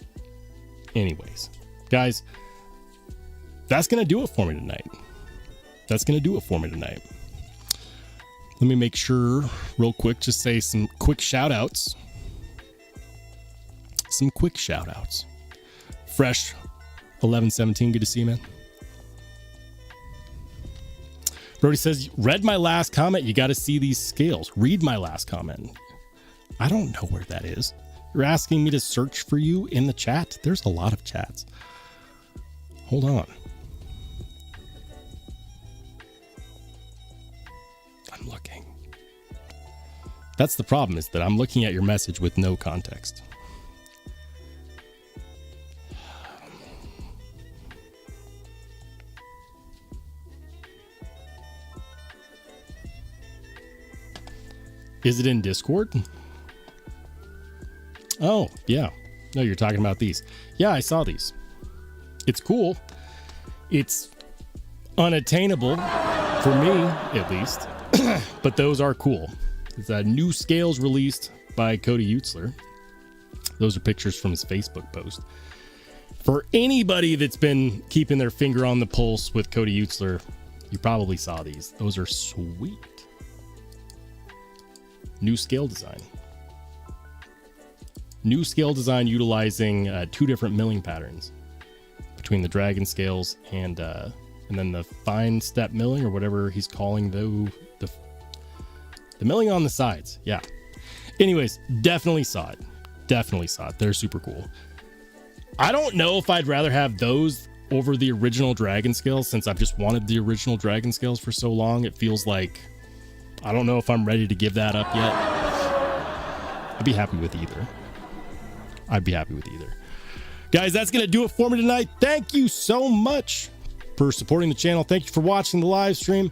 guys, that's going to do it for me tonight. Let me make sure real quick, just say some quick shout outs. Fresh 1117, good to see you, man. Brody says, read my last comment. You got to see these scales. Read my last comment. I don't know where that is. You're asking me to search for you in the chat? There's a lot of chats. Hold on. I'm looking. That's the problem, is that I'm looking at your message with no context. Is it in Discord? Oh, yeah. No, you're talking about these. Yeah, I saw these. It's cool. It's unattainable for me, at least. But those are cool. It's new scales released by Cody Utzler. Those are pictures from his Facebook post. For anybody that's been keeping their finger on the pulse with Cody Utzler, you probably saw these. Those are sweet. New scale design utilizing 2 different milling patterns between the dragon scales and then the fine step milling, or whatever he's calling the milling on the sides. Yeah. Anyways, definitely saw it. They're super cool. I don't know if I'd rather have those over the original dragon scales, since I've just wanted the original dragon scales for so long. It feels like, I don't know if I'm ready to give that up yet. I'd be happy with either. Guys, that's going to do it for me tonight. Thank you so much for supporting the channel. Thank you for watching the live stream.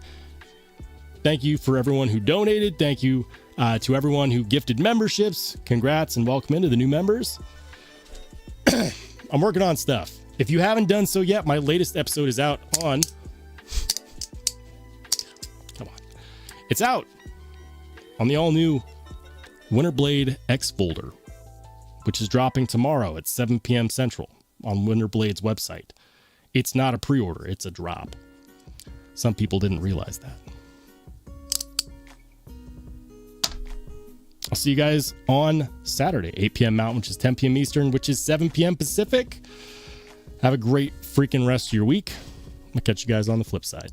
Thank you for everyone who donated. Thank you to everyone who gifted memberships. Congrats and welcome into the new members. I'm working on stuff. If you haven't done so yet, my latest episode is out on... It's out on the all-new Winterblade X folder, which is dropping tomorrow at 7 p.m. Central on Winterblade's website. It's not a pre-order, it's a drop. Some people didn't realize that. I'll see you guys on Saturday, 8 p.m. Mountain, which is 10 p.m. Eastern, which is 7 p.m. Pacific. Have a great freaking rest of your week. I'll catch you guys on the flip side.